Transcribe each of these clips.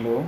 Hello.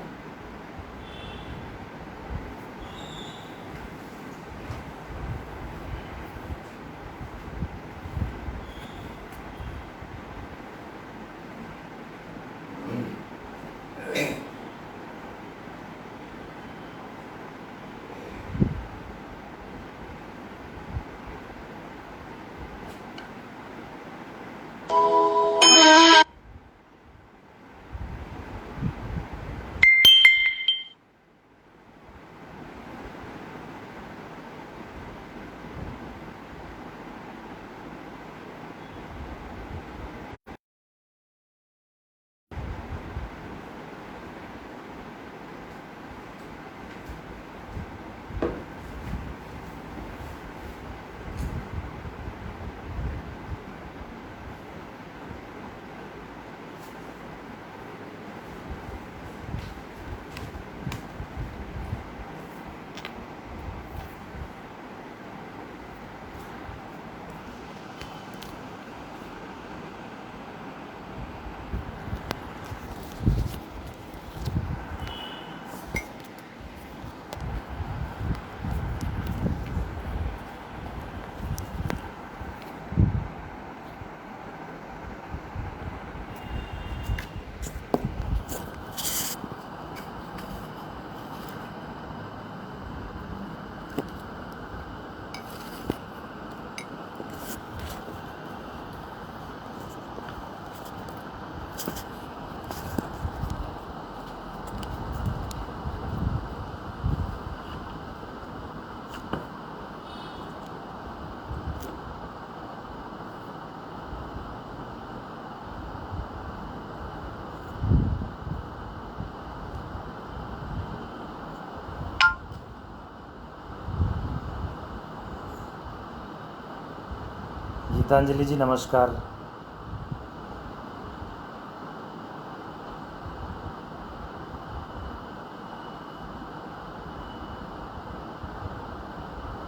Geetanjali जी नमस्कार।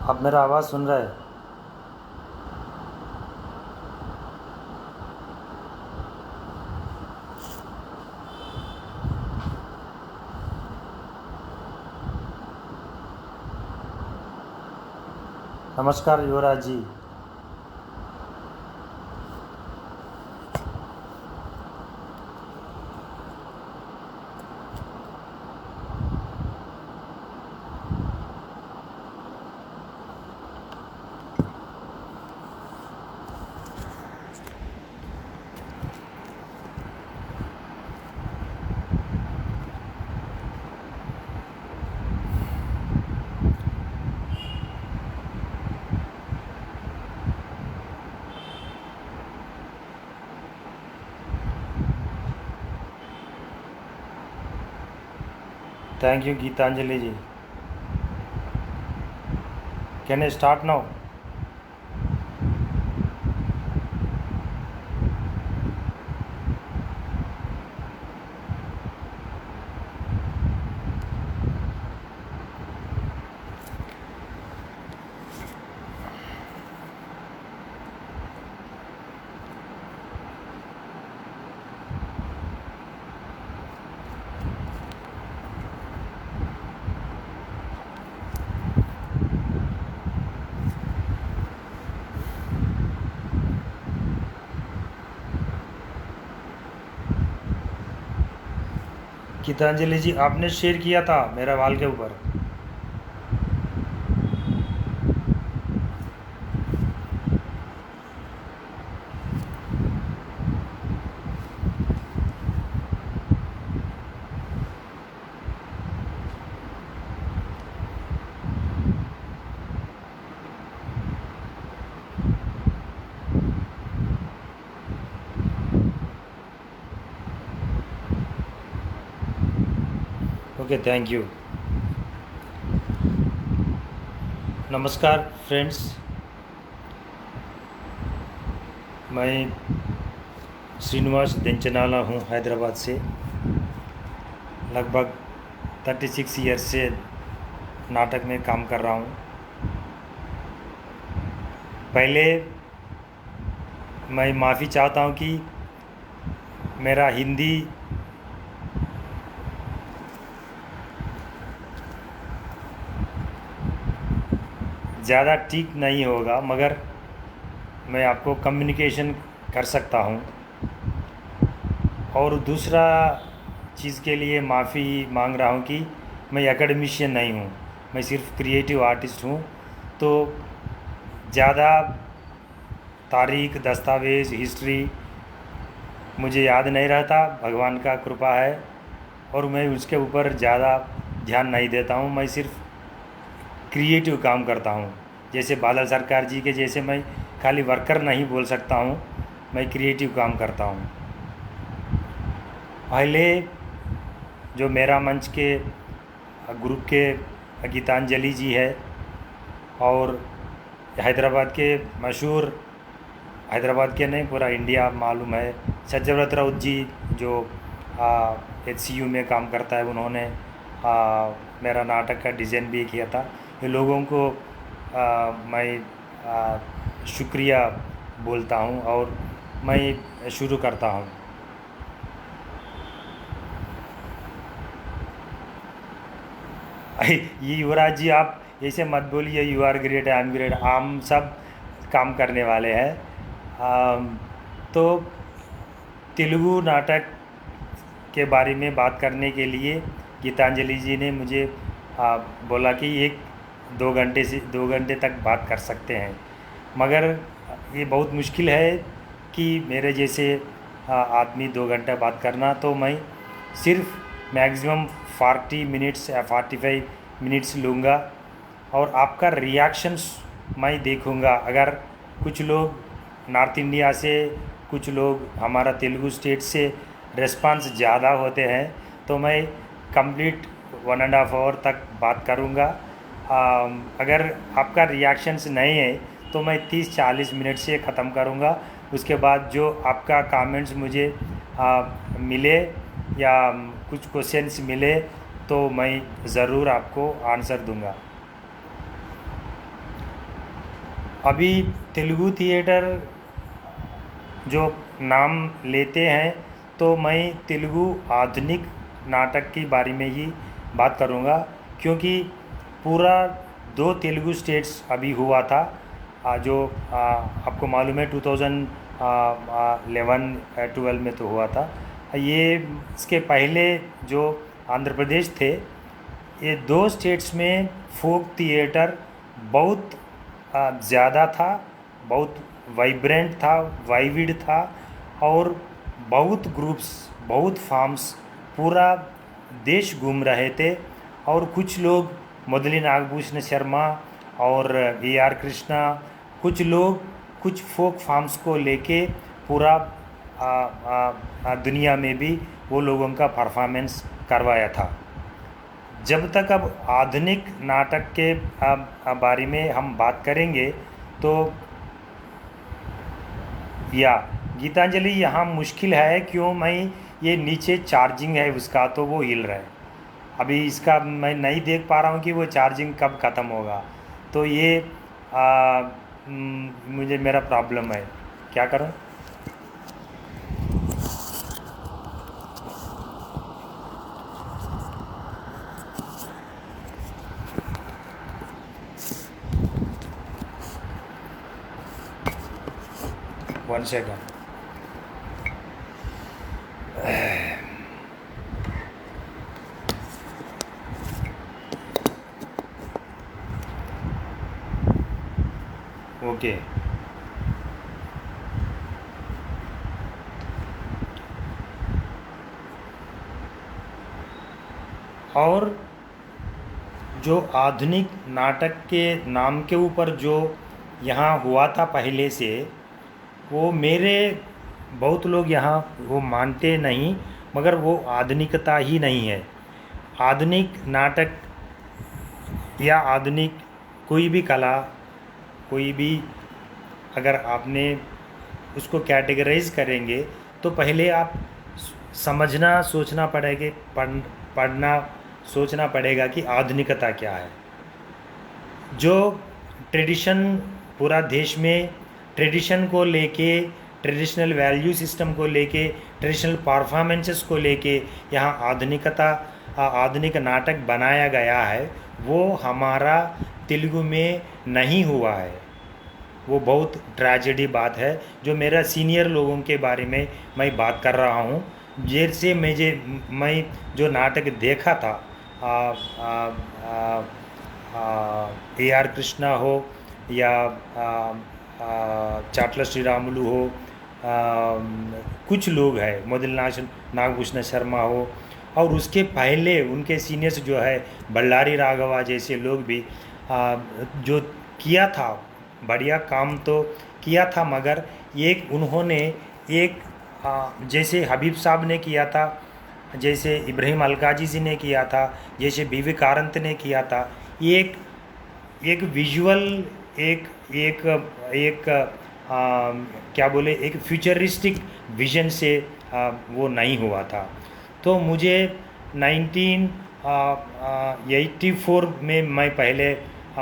आप मेरा आवाज़ सुन रहे हैं? नमस्कार Yuvraj ji. Thank you Geetanjali ji. Can I start now? Geetanjali ji आपने शेयर किया था मेरा वाल के ऊपर। Okay thank you. नमस्कार फ्रेंड्स, मैं श्रीनिवास देंचनाला हूँ हैदराबाद से। लगभग 36 ईयर से नाटक में काम कर रहा हूँ। पहले मैं माफ़ी चाहता हूँ कि मेरा हिंदी ज़्यादा ठीक नहीं होगा, मगर मैं आपको कम्युनिकेशन कर सकता हूँ। और दूसरा चीज़ के लिए माफ़ी मांग रहा हूँ कि मैं एकेडमिशियन नहीं हूँ, मैं सिर्फ क्रिएटिव आर्टिस्ट हूँ। तो ज़्यादा तारीख, दस्तावेज़, हिस्ट्री मुझे याद नहीं रहता, भगवान का कृपा है, और मैं उसके ऊपर ज़्यादा ध्यान नहीं देता हूँ। मैं सिर्फ क्रिएटिव काम करता हूँ। जैसे बादल सरकार जी के जैसे मैं खाली वर्कर नहीं बोल सकता हूँ, मैं क्रिएटिव काम करता हूँ। पहले जो मेरा मंच के ग्रुप के गीतांजलि जी है, और हैदराबाद के मशहूर, हैदराबाद के नहीं पूरा इंडिया मालूम है, सत्यव्रत राउत जी जो HCU में काम करता है, उन्होंने मेरा नाटक का डिज़ाइन भी किया था। ये लोगों को मैं शुक्रिया बोलता हूँ और मैं शुरू करता हूँ। ये युवराज जी, आप ऐसे मत बोलिए you are great, I am great, हम सब काम करने वाले हैं। तो तेलुगु नाटक के बारे में बात करने के लिए गीतांजलि जी ने मुझे बोला कि 2 घंटे तक बात कर सकते हैं, मगर ये बहुत मुश्किल है कि मेरे जैसे आदमी 2 घंटा बात करना। तो मैं सिर्फ मैक्सिमम 40 मिनट्स या 45 मिनट्स लूँगा, और आपका रिएक्शंस मैं देखूँगा। अगर कुछ लोग नॉर्थ इंडिया से, कुछ लोग हमारा तेलुगु स्टेट से रिस्पांस ज़्यादा होते हैं, तो मैं कंप्लीट 1.5 आवर तक बात करूँगा। अगर आपका रिएक्शंस नहीं है तो मैं 30-40 मिनट से ख़त्म करूँगा। उसके बाद जो आपका कमेंट्स मुझे मिले या कुछ क्वेश्चंस मिले तो मैं ज़रूर आपको आंसर दूंगा। अभी तेलुगु थिएटर जो नाम लेते हैं, तो मैं तेलुगु आधुनिक नाटक के बारे में ही बात करूंगा, क्योंकि पूरा 2 तेलुगु स्टेट्स अभी हुआ था। जो आपको मालूम है 2011-12 में तो हुआ था। ये इसके पहले जो आंध्र प्रदेश थे, ये 2 स्टेट्स में फोक थिएटर बहुत ज़्यादा था, बहुत वाइब्रेंट था, वाइविड था, और बहुत ग्रुप्स, बहुत फॉर्म्स पूरा देश घूम रहे थे। और कुछ लोग मुरली नागभूषण शर्मा और AR कृष्णा, कुछ लोग कुछ फोक फॉर्म्स को लेके पूरा दुनिया में भी वो लोगों का परफॉर्मेंस करवाया था। जब तक अब आधुनिक नाटक के बारे में हम बात करेंगे, तो या गीतांजलि यहाँ मुश्किल है, क्यों मैं ये नीचे चार्जिंग है उसका, तो वो हिल रहा है। अभी इसका मैं नहीं देख पा रहा हूँ कि वो चार्जिंग कब ख़त्म होगा, तो ये मुझे मेरा प्रॉब्लम है, क्या करूँ। One second. ओके, और जो आधुनिक नाटक के नाम के ऊपर जो यहाँ हुआ था पहले से, वो मेरे बहुत लोग यहाँ वो मानते नहीं, मगर वो आधुनिकता ही नहीं है। आधुनिक नाटक या आधुनिक कोई भी कला, कोई भी अगर आपने उसको कैटेगराइज करेंगे, तो पहले आप समझना सोचना पड़ेगा, पढ़ना सोचना पड़ेगा कि आधुनिकता क्या है। जो ट्रेडिशन पूरा देश में ट्रेडिशन को लेके, ट्रेडिशनल वैल्यू सिस्टम को लेके, ट्रेडिशनल परफॉर्मेंसेस को लेके यहाँ आधुनिक नाटक बनाया गया है, वो हमारा तेलुगु में नहीं हुआ है। वो बहुत ट्रेजेडी बात है, जो मेरा सीनियर लोगों के बारे में मैं बात कर रहा हूँ। जैसे मैं जो नाटक देखा था, AR कृष्णा हो या चाटला श्रीरामुलु हो, कुछ लोग हैं, मोदिलनाथ नागभूषण शर्मा हो, और उसके पहले उनके सीनियर्स जो है बल्लारी राघवा जैसे लोग भी जो किया था, बढ़िया काम तो किया था, मगर एक उन्होंने एक जैसे हबीब साहब ने किया था, जैसे इब्राहिम अलकाजी जी ने किया था, जैसे बीवी कारंत ने किया था, एक एक विजुअल, एक एक एक क्या बोले, एक फ्यूचरिस्टिक विजन से वो नहीं हुआ था। तो मुझे 1984 में मैं पहले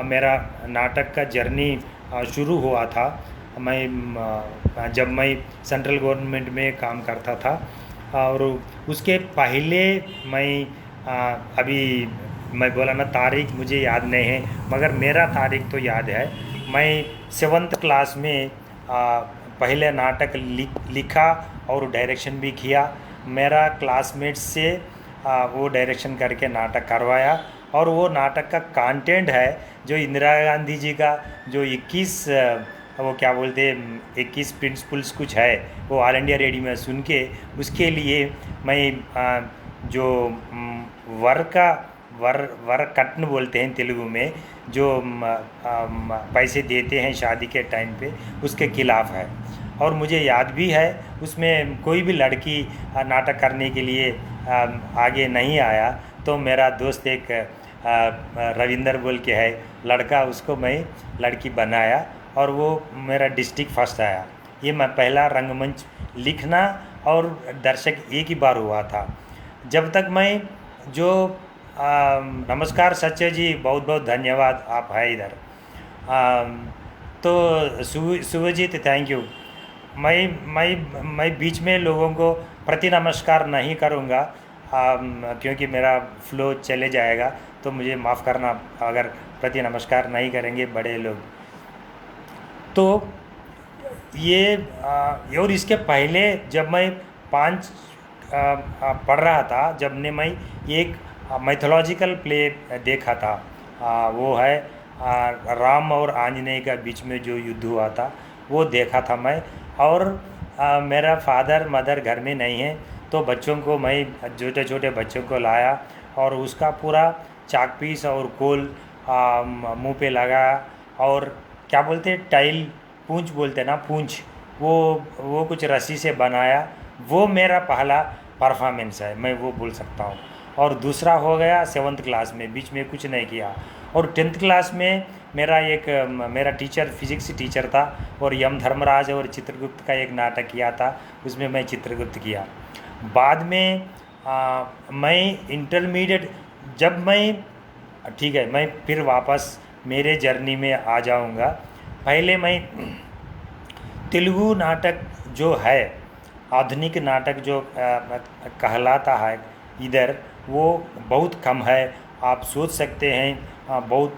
मेरा नाटक का जर्नी शुरू हुआ था। जब मैं सेंट्रल गवर्नमेंट में काम करता था, और उसके पहले मैं अभी मैं बोला ना, तारीख मुझे याद नहीं है, मगर मेरा तारीख तो याद है। मैं 7th क्लास में पहले नाटक लिखा और डायरेक्शन भी किया। मेरा क्लासमेट से वो डायरेक्शन करके नाटक करवाया, और वो नाटक का कंटेंट है जो इंदिरा गांधी जी का जो 21 वो क्या बोलते हैं 21 प्रिंसिपल्स कुछ है, वो ऑल इंडिया रेडियो में सुन के उसके लिए मैं जो वर कट्न बोलते हैं तेलुगु में, जो पैसे देते हैं शादी के टाइम पे, उसके खिलाफ है। और मुझे याद भी है, उसमें कोई भी लड़की नाटक करने के लिए आगे नहीं आया, तो मेरा दोस्त एक रविंदर बोल के है लड़का, उसको मैं लड़की बनाया, और वो मेरा डिस्ट्रिक्ट फर्स्ट आया। ये मैं पहला रंगमंच लिखना और दर्शक एक ही बार हुआ था। जब तक मैं जो नमस्कार सच्चे जी, बहुत बहुत धन्यवाद, आप है इधर। तो सुभजीत थैंक यू। मैं बीच में लोगों को प्रति नमस्कार नहीं करूँगा, क्योंकि मेरा फ्लो चले जाएगा, तो मुझे माफ़ करना अगर प्रति नमस्कार नहीं करेंगे बड़े लोग। तो ये और इसके पहले जब मैं 5 पढ़ रहा था, जब ने मैं एक मैथोलॉजिकल प्ले देखा था, वो है राम और आंजनेय का बीच में जो युद्ध हुआ था, वो देखा था मैं। और मेरा फादर मदर घर में नहीं है, तो बच्चों को मैं छोटे छोटे बच्चों को लाया, और उसका पूरा चाक पीस और कोल मुंह पे लगाया, और क्या बोलते हैं टाइल पूंछ बोलते ना, पूंछ, वो कुछ रस्सी से बनाया। वो मेरा पहला परफॉर्मेंस है, मैं वो बोल सकता हूँ। और दूसरा हो गया 7th क्लास में, बीच में कुछ नहीं किया। और 10th क्लास में मेरा टीचर फिजिक्स टीचर था, और यम धर्मराज और चित्रगुप्त का एक नाटक किया था, उसमें मैं चित्रगुप्त किया। बाद में मैं इंटरमीडिएट जब मैं ठीक है, मैं फिर वापस मेरे जर्नी में आ जाऊंगा। पहले मैं तेलुगु नाटक जो है, आधुनिक नाटक जो कहलाता है इधर, वो बहुत कम है। आप सोच सकते हैं बहुत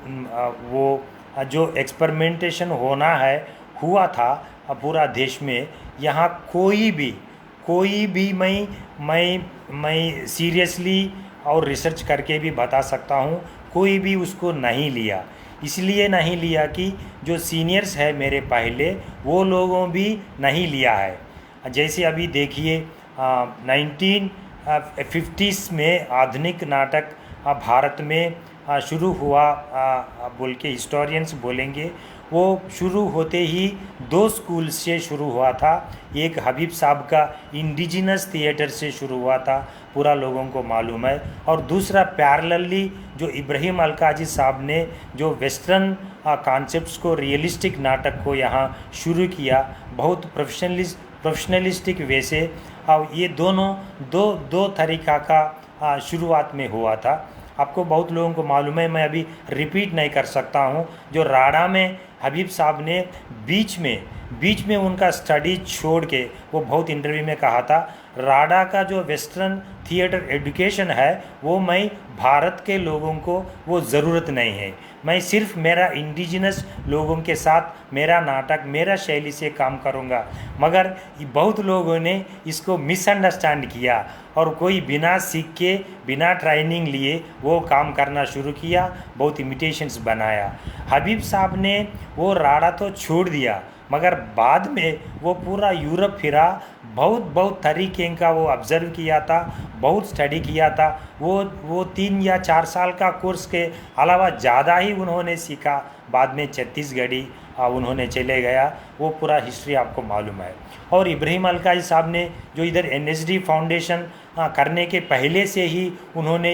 वो जो एक्सपेरिमेंटेशन होना है हुआ था पूरा देश में, यहाँ कोई भी मैं सीरियसली और रिसर्च करके भी बता सकता हूँ, कोई भी उसको नहीं लिया। इसलिए नहीं लिया कि जो सीनियर्स है मेरे पहले, वो लोगों भी नहीं लिया है। जैसे अभी देखिए 1950s में आधुनिक नाटक भारत में शुरू हुआ बोल के हिस्टोरियंस बोलेंगे। वो शुरू होते ही 2 स्कूल से शुरू हुआ था। एक हबीब साहब का इंडिजिनस थिएटर से शुरू हुआ था, पूरा लोगों को मालूम है। और दूसरा पैरेलली जो इब्राहिम अलकाजी साहब ने जो वेस्टर्न कॉन्सेप्ट्स को, रियलिस्टिक नाटक को यहाँ शुरू किया, बहुत प्रोफेशनलिस्टिक वे से। और ये दोनों दो तरीका का शुरुआत में हुआ था। आपको बहुत लोगों को मालूम है, मैं अभी रिपीट नहीं कर सकता हूँ। जो राड़ा में हबीब साहब ने बीच में उनका स्टडी छोड़ के, वो बहुत इंटरव्यू में कहा था, राडा का जो वेस्टर्न थिएटर एजुकेशन है वो मैं भारत के लोगों को वो ज़रूरत नहीं है, मैं सिर्फ मेरा इंडिजिनस लोगों के साथ मेरा नाटक मेरा शैली से काम करूँगा। मगर बहुत लोगों ने इसको मिसअंडरस्टैंड किया और कोई बिना सीख के बिना ट्रेनिंग लिए वो काम करना शुरू किया, बहुत इमिटेशंस बनाया। हबीब साहब ने वो राडा तो छोड़ दिया, मगर बाद में वो पूरा यूरोप फिरा, बहुत तरीके का वो ऑब्ज़र्व किया था, बहुत स्टडी किया था। वो 3 या 4 साल का कोर्स के अलावा ज़्यादा ही उन्होंने सीखा। बाद में छत्तीसगढ़ी उन्होंने चले गया, वो पूरा हिस्ट्री आपको मालूम है। और इब्राहिम अलकाजी साहब ने जो इधर NSD फाउंडेशन करने के पहले से ही उन्होंने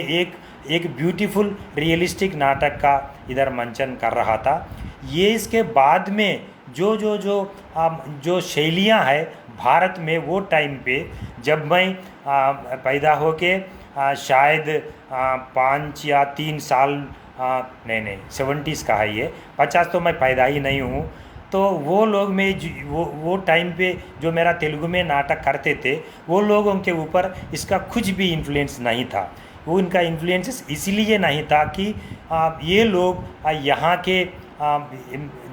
एक ब्यूटीफुल रियलिस्टिक नाटक का इधर मंचन कर रहा था। ये इसके बाद में जो शैलियाँ हैं भारत में, वो टाइम पे जब मैं पैदा होके शायद 5 या 3 साल, नहीं 70s का है ये, 50 तो मैं पैदा ही नहीं हूँ। तो वो लोग में वो टाइम पे जो मेरा तेलुगु में नाटक करते थे, वो लोगों के ऊपर इसका कुछ भी इन्फ्लुएंस नहीं था। वो इनका इन्फ्लुएंस इसलिए नहीं था कि ये लोग यहाँ के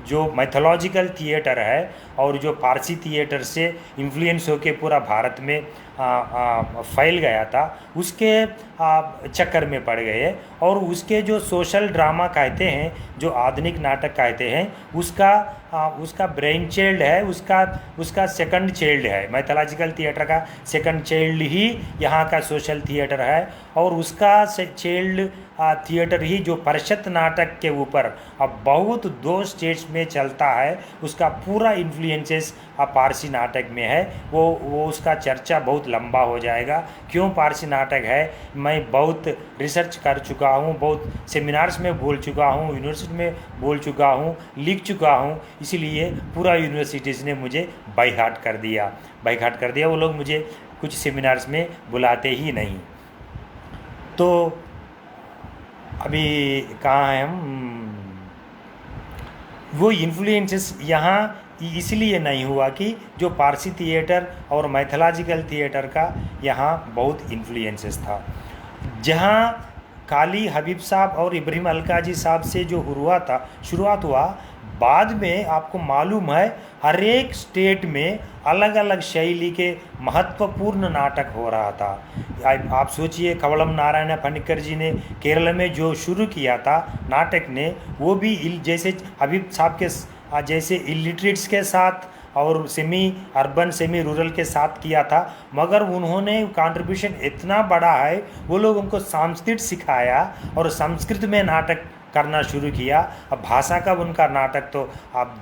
जो मैथोलॉजिकल थिएटर है और जो पारसी थिएटर से इन्फ्लुएंस होके पूरा भारत में फैल गया था, उसके चक्कर में पड़ गए। और उसके जो सोशल ड्रामा कहते हैं, जो आधुनिक नाटक कहते हैं, उसका ब्रेन चाइल्ड है, उसका सेकंड चाइल्ड है। मैथोलॉजिकल थिएटर का सेकंड चाइल्ड ही यहाँ का सोशल थिएटर है, और उसका चाइल्ड थिएटर ही जो परिषद नाटक के ऊपर अब बहुत 2 स्टेट्स में चलता है, उसका पूरा इन्फ्लुएंसेस पारसी नाटक में है। वो उसका चर्चा बहुत लंबा हो जाएगा। क्यों पारसी नाटक है, मैं बहुत रिसर्च कर चुका हूँ, बहुत सेमिनार्स में बोल चुका हूँ, यूनिवर्सिटी में बोल चुका हूँ, लिख चुका हूँ, इसीलिए पूरा यूनिवर्सिटीज़ ने मुझे बायकॉट कर दिया। वो लोग मुझे कुछ सेमिनार्स में बुलाते ही नहीं। तो अभी कहाँ हैं हम? वो इन्फ्लुएंसेस यहाँ इसलिए नहीं हुआ कि जो पारसी थिएटर और मैथोलॉजिकल थिएटर का यहाँ बहुत इन्फ्लुएंसेस था। जहाँ काली हबीब साहब और इब्राहिम अलकाजी साहब से जो शुरुआत हुआ, बाद में आपको मालूम है हर एक स्टेट में अलग अलग शैली के महत्वपूर्ण नाटक हो रहा था। आप सोचिए, कवलम नारायण पनिक्कर जी ने केरल में जो शुरू किया था नाटक ने, वो भी जैसे हबीब साहब के जैसे इलिटरेट्स के साथ और सेमी अर्बन सेमी रूरल के साथ किया था, मगर उन्होंने कंट्रीब्यूशन इतना बड़ा है, वो लोग उनको संस्कृत सिखाया और संस्कृत में नाटक करना शुरू किया। अब भाषा का उनका नाटक तो आप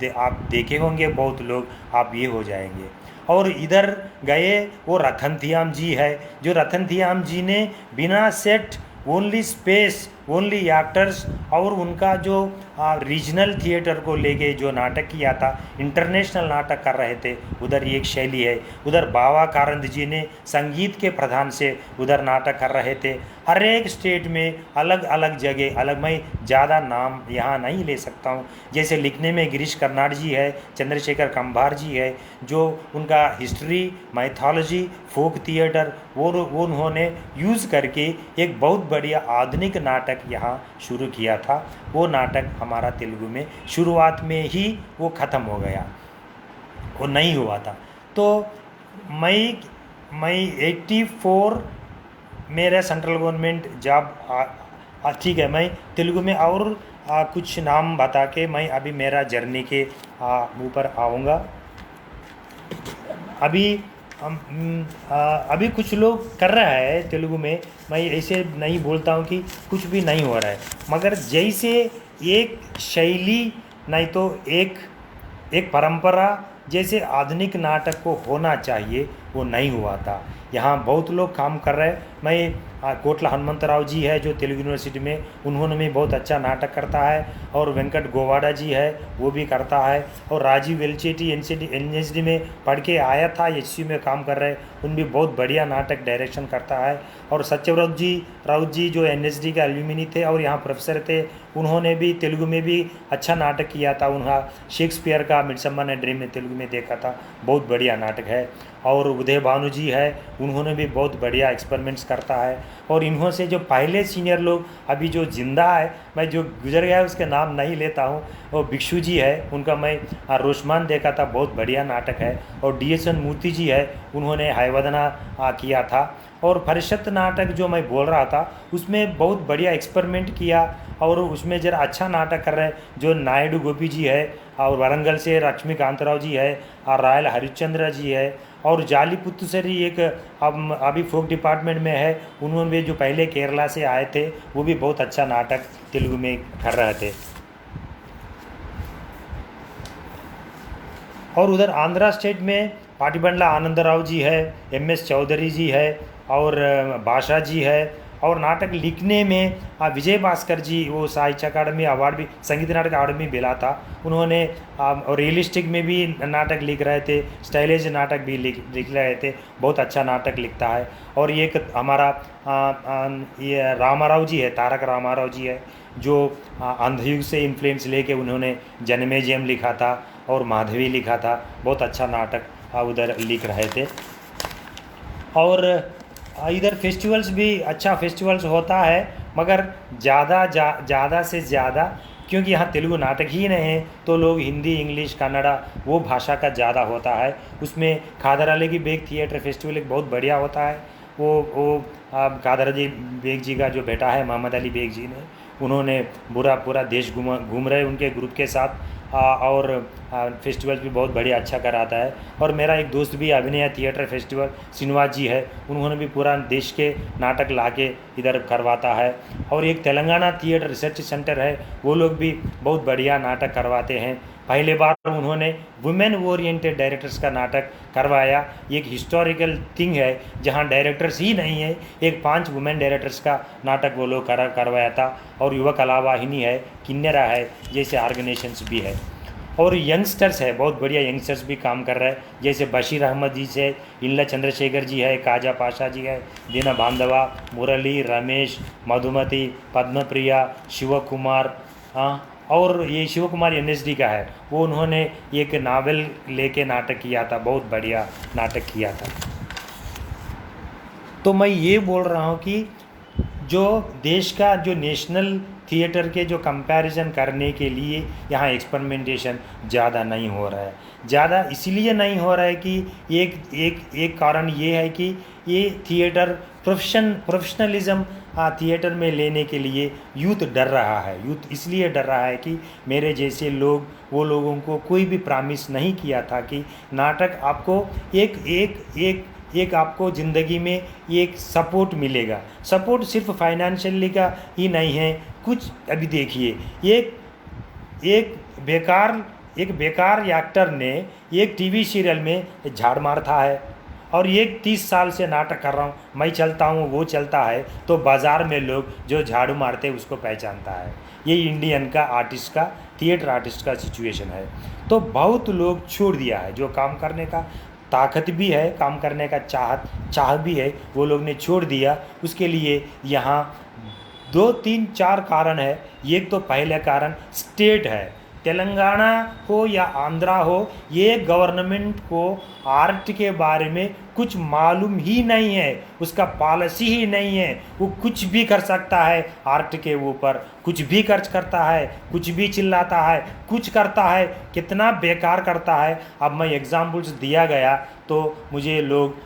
देखे होंगे बहुत लोग, आप ये हो जाएंगे। और इधर गए वो रतनथियाम जी है, जो रतनथियाम जी ने बिना set, only space, only actors, और उनका जो रीजनल थिएटर को लेके जो नाटक किया था, इंटरनेशनल नाटक कर रहे थे। उधर एक शैली है। उधर बाबा कारंद जी ने संगीत के प्रधान से उधर नाटक कर रहे थे। हर एक स्टेट में अलग अलग जगह अलग, मैं ज़्यादा नाम यहाँ नहीं ले सकता हूँ। जैसे लिखने में गिरीश कर्नाड जी है, चंद्रशेखर कंभार जी है, जो उनका हिस्ट्री, मैथोलॉजी, फोक थिएटर वो उन्होंने यूज़ करके एक बहुत बढ़िया आधुनिक नाटक यहाँ शुरू किया था। वो नाटक हमारा तेलुगु में शुरुआत में ही वो ख़त्म हो गया, वो नहीं हुआ था। तो मैं 84 मेरा सेंट्रल गवर्नमेंट जॉब, ठीक है, मैं तेलुगु में और कुछ नाम बता के मैं अभी मेरा जर्नी के ऊपर आऊँगा। अभी कुछ लोग कर रहा है तेलुगु में, मैं ऐसे नहीं बोलता हूँ कि कुछ भी नहीं हो रहा है, मगर जैसे एक शैली नहीं तो एक परंपरा जैसे आधुनिक नाटक को होना चाहिए, वो नहीं हुआ था। यहाँ बहुत लोग काम कर रहे हैं। मैं कोटला हनुमंतराव जी है जो तेलुगु यूनिवर्सिटी में, उन्होंने भी बहुत अच्छा नाटक करता है। और वेंकट गोवाड़ा जी है, वो भी करता है। और राजीव वेलचेटी एनएसडी में पढ़ के आया था, एचसी में काम कर रहे, उन भी बहुत बढ़िया नाटक डायरेक्शन करता है। और सत्यव्रत जी राउत जी जो एनएसडी के एल्यूमिनी थे और यहाँ प्रोफेसर थे, उन्होंने भी तेलुगु में भी अच्छा नाटक किया था। उन्हें शेक्सपियर का मिडसमर ड्रीम में तेलुगु में देखा था, बहुत बढ़िया नाटक है। और उदय भानु जी है, उन्होंने भी बहुत बढ़िया एक्सपेरिमेंट्स करता है। और इन्हों से जो पहले सीनियर लोग अभी जो जिंदा है, मैं जो गुजर गया है उसके नाम नहीं लेता हूँ, वो भिक्षु जी है, उनका मैं रोशमान देखा था, बहुत बढ़िया नाटक है। और डीएसएन मूर्ति जी है, उन्होंने हायवदना किया था। और परिषद नाटक जो मैं बोल रहा था उसमें बहुत बढ़िया एक्सपेरिमेंट किया, और उसमें जरा अच्छा नाटक कर रहे हैं जो नायडू गोपी जी है, और वरंगल से लक्ष्मीकांतराव जी है, और रायल हरिश्चंद्र जी है। और जाली पुत्तुसरी एक अभी फोक डिपार्टमेंट में है, उन्होंने भी जो पहले केरला से आए थे, वो भी बहुत अच्छा नाटक तेलुगु में कर रहे थे। और उधर आंध्रा स्टेट में पाटिबंडला आनंदराव जी है, एमएस चौधरी जी है, और भाषा जी है। और नाटक लिखने में विजय भास्कर जी, वो साहित्य अकादमी अवार्ड भी, संगीत नाटक अवार्ड में मिला था। उन्होंने और रियलिस्टिक में भी नाटक लिख रहे थे, स्टाइलिश नाटक भी लिख रहे थे, बहुत अच्छा नाटक लिखता है। और एक हमारा ये रामाराव जी है, तारक रामाराव जी है, जो अंधयुग से इन्फ्लुएंस लेके उन्होंने जन्मेजयम लिखा था और माधवी लिखा था, बहुत अच्छा नाटक उधर लिख रहे थे। और इधर फेस्टिवल्स भी अच्छा फेस्टिवल्स होता है, मगर ज़्यादा से ज़्यादा, क्योंकि यहाँ तेलुगु नाटक ही नहीं है, तो लोग हिंदी, इंग्लिश, कन्नड़ा वो भाषा का ज़्यादा होता है। उसमें खादर की बेग थिएटर फेस्टिवल एक बहुत बढ़िया होता है। वो खादर बेग जी का जो बेटा है मोहम्मद अली बेग जी ने, उन्होंने पूरा देश घूम रहे उनके ग्रुप के साथ, और फेस्टिवल भी बहुत बढ़िया अच्छा कराता है। और मेरा एक दोस्त भी अभिनय थिएटर फेस्टिवल श्रीनिवास जी है, उन्होंने भी पूरा देश के नाटक लाके इधर करवाता है। और एक तेलंगाना थिएटर रिसर्च सेंटर है, वो लोग भी बहुत बढ़िया नाटक करवाते हैं। पहले बार उन्होंने वुमेन ओरिएंटेड डायरेक्टर्स का नाटक करवाया, एक हिस्टोरिकल थिंग है जहां डायरेक्टर्स ही नहीं है, एक 5 वुमेन डायरेक्टर्स का नाटक वो लोग करवाया था। और युवा कलावाहिनी है, किन्नरा है, जैसे ऑर्गेनाइजेशंस भी है। और यंगस्टर्स है, बहुत बढ़िया यंगस्टर्स भी काम कर रहे हैं, जैसे बशीर अहमद जी से इल्ला चंद्रशेखर जी है, काजा पाशा जी है, दीना बांधवा, मुरली, रमेश, मधुमती, पद्मप्रिया, शिव कुमार, और ये शिव कुमार एनएसडी का है, वो उन्होंने एक नावल लेके नाटक किया था, बहुत बढ़िया नाटक किया था। तो मैं ये बोल रहा हूँ कि जो देश का जो नेशनल थिएटर के जो कंपैरिजन करने के लिए यहाँ एक्सपेरिमेंटेशन ज़्यादा नहीं हो रहा है। ज़्यादा इसलिए नहीं हो रहा है कि एक कारण ये है कि ये थिएटर प्रोफेशनलिज्म थिएटर में लेने के लिए यूथ डर रहा है। यूथ इसलिए डर रहा है कि मेरे जैसे लोग, वो लोगों को कोई भी प्रॉमिस नहीं किया था कि नाटक आपको एक आपको ज़िंदगी में एक सपोर्ट मिलेगा। सपोर्ट सिर्फ फाइनेंशियली का ही नहीं है, कुछ अभी देखिए, एक बेकार एक्टर ने एक टीवी सीरियल में झाड़ मारता है, और एक 30 साल से नाटक कर रहा हूँ, मैं चलता हूँ, वो चलता है, तो बाज़ार में लोग जो झाड़ू मारते हैं उसको पहचानता है। ये इंडियन का आर्टिस्ट का, थिएटर आर्टिस्ट का सिचुएशन है। तो बहुत लोग छोड़ दिया है, जो काम करने का ताकत भी है, काम करने का चाह भी है, वो लोग ने छोड़ दिया। उसके लिए यहाँ 2, 3, 4 कारण है। एक तो पहले कारण स्टेट है, तेलंगाना हो या आंध्रा हो, ये गवर्नमेंट को आर्ट के बारे में कुछ मालूम ही नहीं है, उसका पॉलिसी ही नहीं है। वो कुछ भी कर सकता है, आर्ट के ऊपर कुछ भी खर्च करता है, कुछ भी चिल्लाता है, कुछ करता है, कितना बेकार करता है। अब मैं एग्जाम्पल्स दिया गया तो मुझे लोग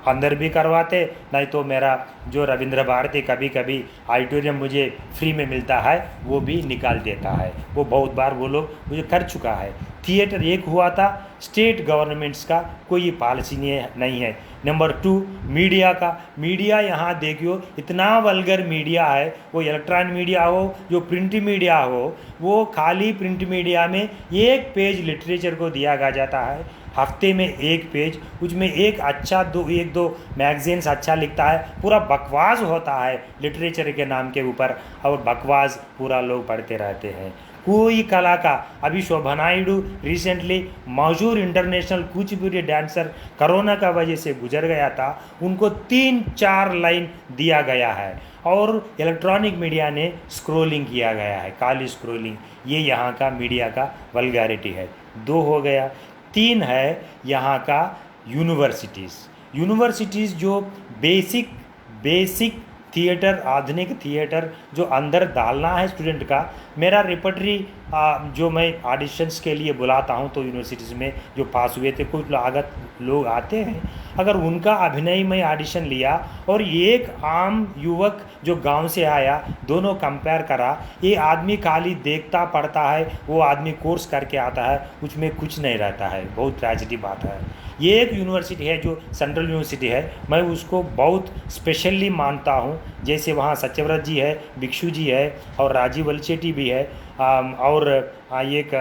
अंदर भी करवाते, नहीं तो मेरा जो रविंद्र भारती कभी कभी ऑडिटोरियम मुझे फ्री में मिलता है, वो भी निकाल देता है। वो बहुत बार वो लोग मुझे कर चुका है। थिएटर एक हुआ था, स्टेट गवर्नमेंट्स का कोई पॉलिसी नहीं है। नंबर 2, मीडिया का। मीडिया यहाँ देखियो, इतना वल्गर मीडिया है, वो इलेक्ट्रॉनिक मीडिया हो, जो प्रिंट मीडिया हो, वो खाली प्रिंट मीडिया में एक पेज लिटरेचर को दिया जाता है, हफ्ते में एक पेज, उसमें एक दो मैगजीन्स अच्छा लिखता है, पूरा बकवास होता है लिटरेचर के नाम के ऊपर, और बकवास पूरा लोग पढ़ते रहते हैं। कोई कला का, अभी शोभा नायडू रिसेंटली मशहूर इंटरनेशनल कुचिपुड़ी डांसर कोरोना का वजह से गुजर गया था, उनको 3-4 लाइन दिया गया है और इलेक्ट्रॉनिक मीडिया ने स्क्रोलिंग किया गया है, काली स्क्रोलिंग। ये यहाँ का मीडिया का वल्गैरिटी है। 2 हो गया। 3 है यहाँ का यूनिवर्सिटीज़ जो बेसिक बेसिक थिएटर, आधुनिक थिएटर जो अंदर डालना है स्टूडेंट का। मेरा रेपर्टरी जो मैं ऑडिशंस के लिए बुलाता हूँ तो यूनिवर्सिटीज़ में जो पास हुए थे कुछ लोग आते हैं, अगर उनका अभिनय में ऑडिशन लिया और एक आम युवक जो गांव से आया, दोनों कंपेयर करा, ये आदमी खाली देखता पढ़ता है, वो आदमी कोर्स करके आता है, उसमें कुछ नहीं रहता है। बहुत ट्रेजिडी बात है। ये एक यूनिवर्सिटी है जो सेंट्रल यूनिवर्सिटी है, मैं उसको बहुत स्पेशली मानता हूँ। जैसे वहाँ सत्यव्रत जी है, भिक्षु जी है और राजीव वलचेटी भी है, और एक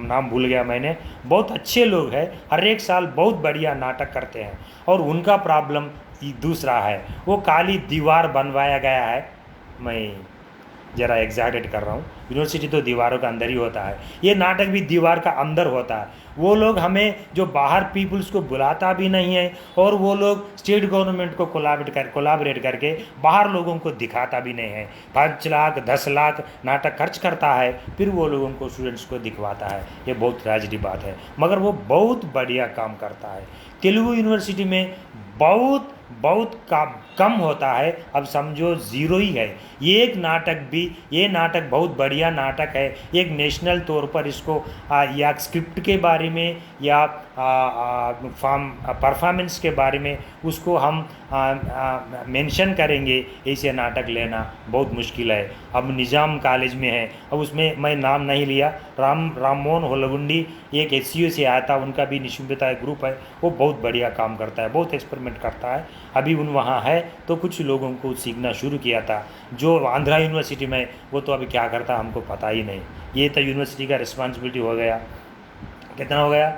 नाम भूल गया मैंने। बहुत अच्छे लोग हैं, हर एक साल बहुत बढ़िया नाटक करते हैं। और उनका प्रॉब्लम दूसरा है, वो काली दीवार बनवाया गया है। मैं ज़रा एग्जैगरेट कर रहा हूँ, यूनिवर्सिटी तो दीवारों का अंदर ही होता है, ये नाटक भी दीवार का अंदर होता है। वो लोग हमें जो बाहर पीपल्स को बुलाता भी नहीं है, और वो लोग स्टेट गवर्नमेंट को कोलाबरेट करके बाहर लोगों को दिखाता भी नहीं है। 5 लाख 10 लाख नाटक खर्च करता है, फिर वो लोगों को स्टूडेंट्स को दिखवाता है। ये बहुत ट्रेजिडी बात है, मगर वो बहुत बढ़िया काम करता है। तेलुगु यूनिवर्सिटी में बहुत कम होता है, अब समझो ज़ीरो ही है। ये नाटक बहुत बढ़िया नाटक है। एक नेशनल तौर पर इसको या स्क्रिप्ट के बारे में या परफॉर्मेंस के बारे में उसको हम मेंशन करेंगे, ऐसे नाटक लेना बहुत मुश्किल है। अब निज़ाम कॉलेज में है, अब उसमें मैं नाम नहीं लिया, राम मोहन होलगुंडी एक SCU से आया था, उनका भी निशुम्भता एक ग्रुप है, वो बहुत बढ़िया काम करता है, बहुत एक्सपेरिमेंट करता है। अभी वहाँ है तो कुछ लोगों को सीखना शुरू किया था। जो आंध्रा यूनिवर्सिटी में, वो तो अभी क्या करता हमको पता ही नहीं। ये तो यूनिवर्सिटी का रिस्पॉन्सिबिलिटी हो गया। कितना हो गया?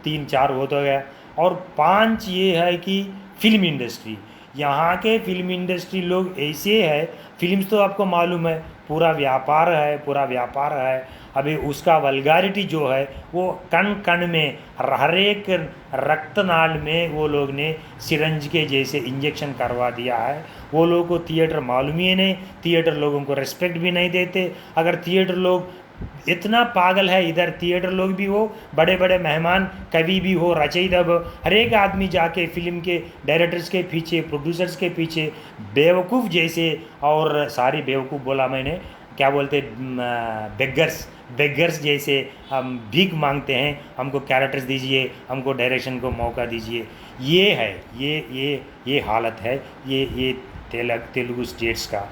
3-4 हो तो गया। और 5 ये है कि फिल्म इंडस्ट्री, यहाँ के फिल्म इंडस्ट्री लोग ऐसे है, फिल्म्स तो आपको मालूम है पूरा व्यापार है। अभी उसका वल्गारिटी जो है वो कण कण में, हर एक रक्तनाल में वो लोग ने सिरंज के जैसे इंजेक्शन करवा दिया है। वो लोगों को थिएटर मालूम ही नहीं, थिएटर लोगों को रिस्पेक्ट भी नहीं देते। अगर थिएटर लोग इतना पागल है, इधर थिएटर लोग भी हो, बड़े बड़े मेहमान कवि भी हो, रचयिता हो, हर एक आदमी जाके फिल्म के डायरेक्टर्स के पीछे, प्रोड्यूसर्स के पीछे बेवकूफ़ जैसे, और सारी बेवकूफ़ बोला मैंने, क्या बोलते, बेगर्स जैसे हम भीख मांगते हैं, हमको कैरेक्टर्स दीजिए, हमको डायरेक्शन को मौका दीजिए। ये है, ये हालत है ये तेलुगु स्टेट्स का।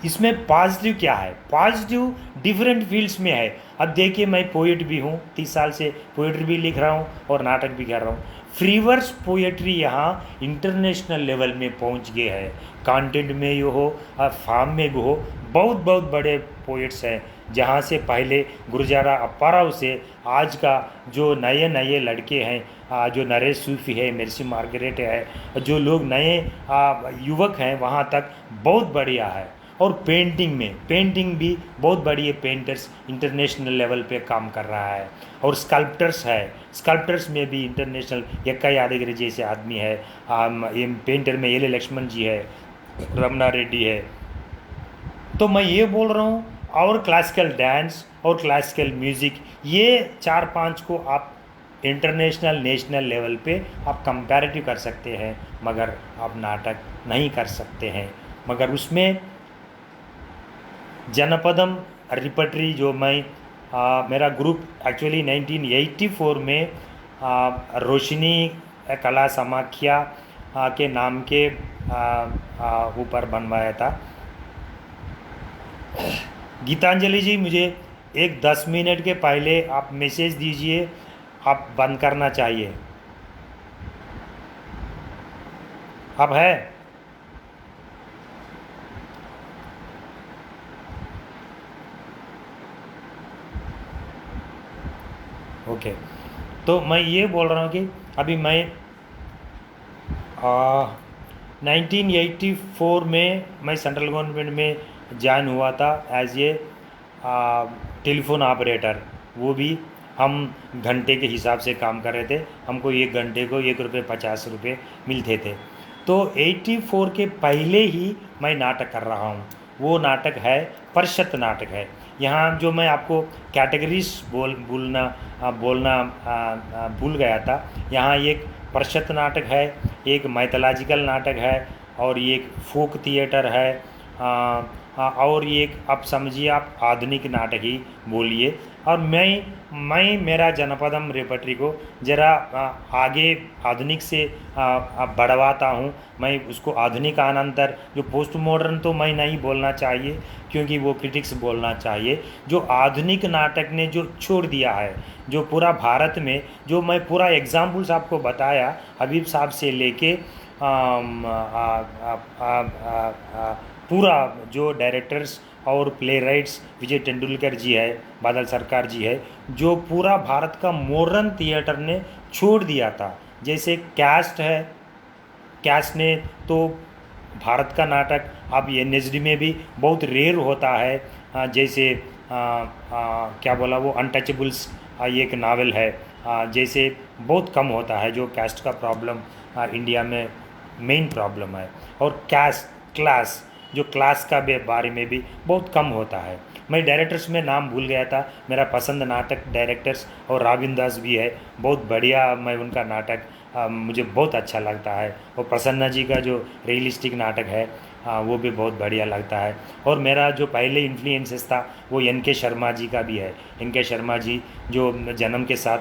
इसमें पॉजिटिव क्या है? पॉजिटिव डिफरेंट फील्ड्स में है। अब देखिए, मैं पोइट भी हूँ, 30 साल से पोइट्री भी लिख रहा हूँ और नाटक भी कर रहा हूँ। फ्रीवर्स पोएट्री यहाँ इंटरनेशनल लेवल में पहुँच गए है। कंटेंट में ये हो, फॉर्म में भी हो, बहुत बड़े पोइट्स हैं। जहाँ से पहले गुरजारा अप्पाराव से आज का जो नए लड़के हैं, जो नरेश सूफी है, मेर्सी मार्गरेट है, जो लोग नए युवक हैं, वहाँ तक बहुत बढ़िया है। और पेंटिंग भी बहुत बढ़िया पेंटर्स इंटरनेशनल लेवल पे काम कर रहा है। और स्कल्प्टर्स में भी इंटरनेशनल, यक्का यादगिरी जैसे आदमी है, पेंटर में एल लक्ष्मण जी है, रमना रेड्डी है। तो मैं ये बोल रहा हूँ, और क्लासिकल डांस और क्लासिकल म्यूज़िक, ये 4-5 को आप इंटरनेशनल नेशनल लेवल पे आप कंपैरेटिव कर सकते हैं, मगर आप नाटक नहीं कर सकते हैं। मगर उसमें जनपदम रिपर्टरी जो मैं मेरा ग्रुप एक्चुअली 1984 में रोशनी कला समाख्या के नाम के ऊपर बनवाया था। गीतांजलि जी, मुझे एक 10 मिनट के पहले आप मैसेज दीजिए, आप बंद करना चाहिए। अब है? ओके। तो मैं ये बोल रहा हूँ कि अभी मैं 1984 में मैं सेंट्रल गवर्नमेंट में ज्वाइन हुआ था एज ए टेलीफोन ऑपरेटर। वो भी हम घंटे के हिसाब से काम कर रहे थे, हमको एक घंटे को ₹1.50 मिलते थे। तो 84 के पहले ही मैं नाटक कर रहा हूँ। वो नाटक है परिषद नाटक है। यहाँ जो मैं आपको कैटेगरीज बोलना भूल गया था। यहाँ एक परिषद नाटक है, एक मैथोलॉजिकल नाटक है, और एक फोक थिएटर है, और एक आप समझिए आप आधुनिक नाटक ही बोलिए। और मैं मेरा जनपदम रेपटरी को ज़रा आगे आधुनिक से बढ़वाता हूँ। मैं उसको आधुनिक आनंतर जो पोस्ट मॉडर्न तो मैं नहीं बोलना चाहिए, क्योंकि वो क्रिटिक्स बोलना चाहिए। जो आधुनिक नाटक ने जो छोड़ दिया है, जो पूरा भारत में, जो मैं पूरा एग्जाम्पल्स आपको बताया हबीब साहब से लेके पूरा जो डायरेक्टर्स और प्ले राइट्स विजय तेंदुलकर जी है, बादल सरकार जी है, जो पूरा भारत का मॉडर्न थिएटर ने छोड़ दिया था। जैसे कैस्ट है, कैस्ट ने तो भारत का नाटक अब एनएसडी में भी बहुत रेयर होता है। जैसे क्या बोला वो अनटचेबल्स एक नावल है, जैसे बहुत कम होता है जो कैस्ट का प्रॉब्लम इंडिया में मेन प्रॉब्लम है। और कैस्ट क्लास, जो क्लास का बारे में भी बहुत कम होता है। मैं डायरेक्टर्स में नाम भूल गया था, मेरा पसंद नाटक डायरेक्टर्स और राविंद्र दास भी है, बहुत बढ़िया। मैं उनका नाटक मुझे बहुत अच्छा लगता है। और प्रसन्ना जी का जो रियलिस्टिक नाटक है वो भी बहुत बढ़िया लगता है। और मेरा जो पहले इन्फ्लुएंसेस था वो एन के शर्मा जी का भी है। एन के शर्मा जी जो जन्म के साथ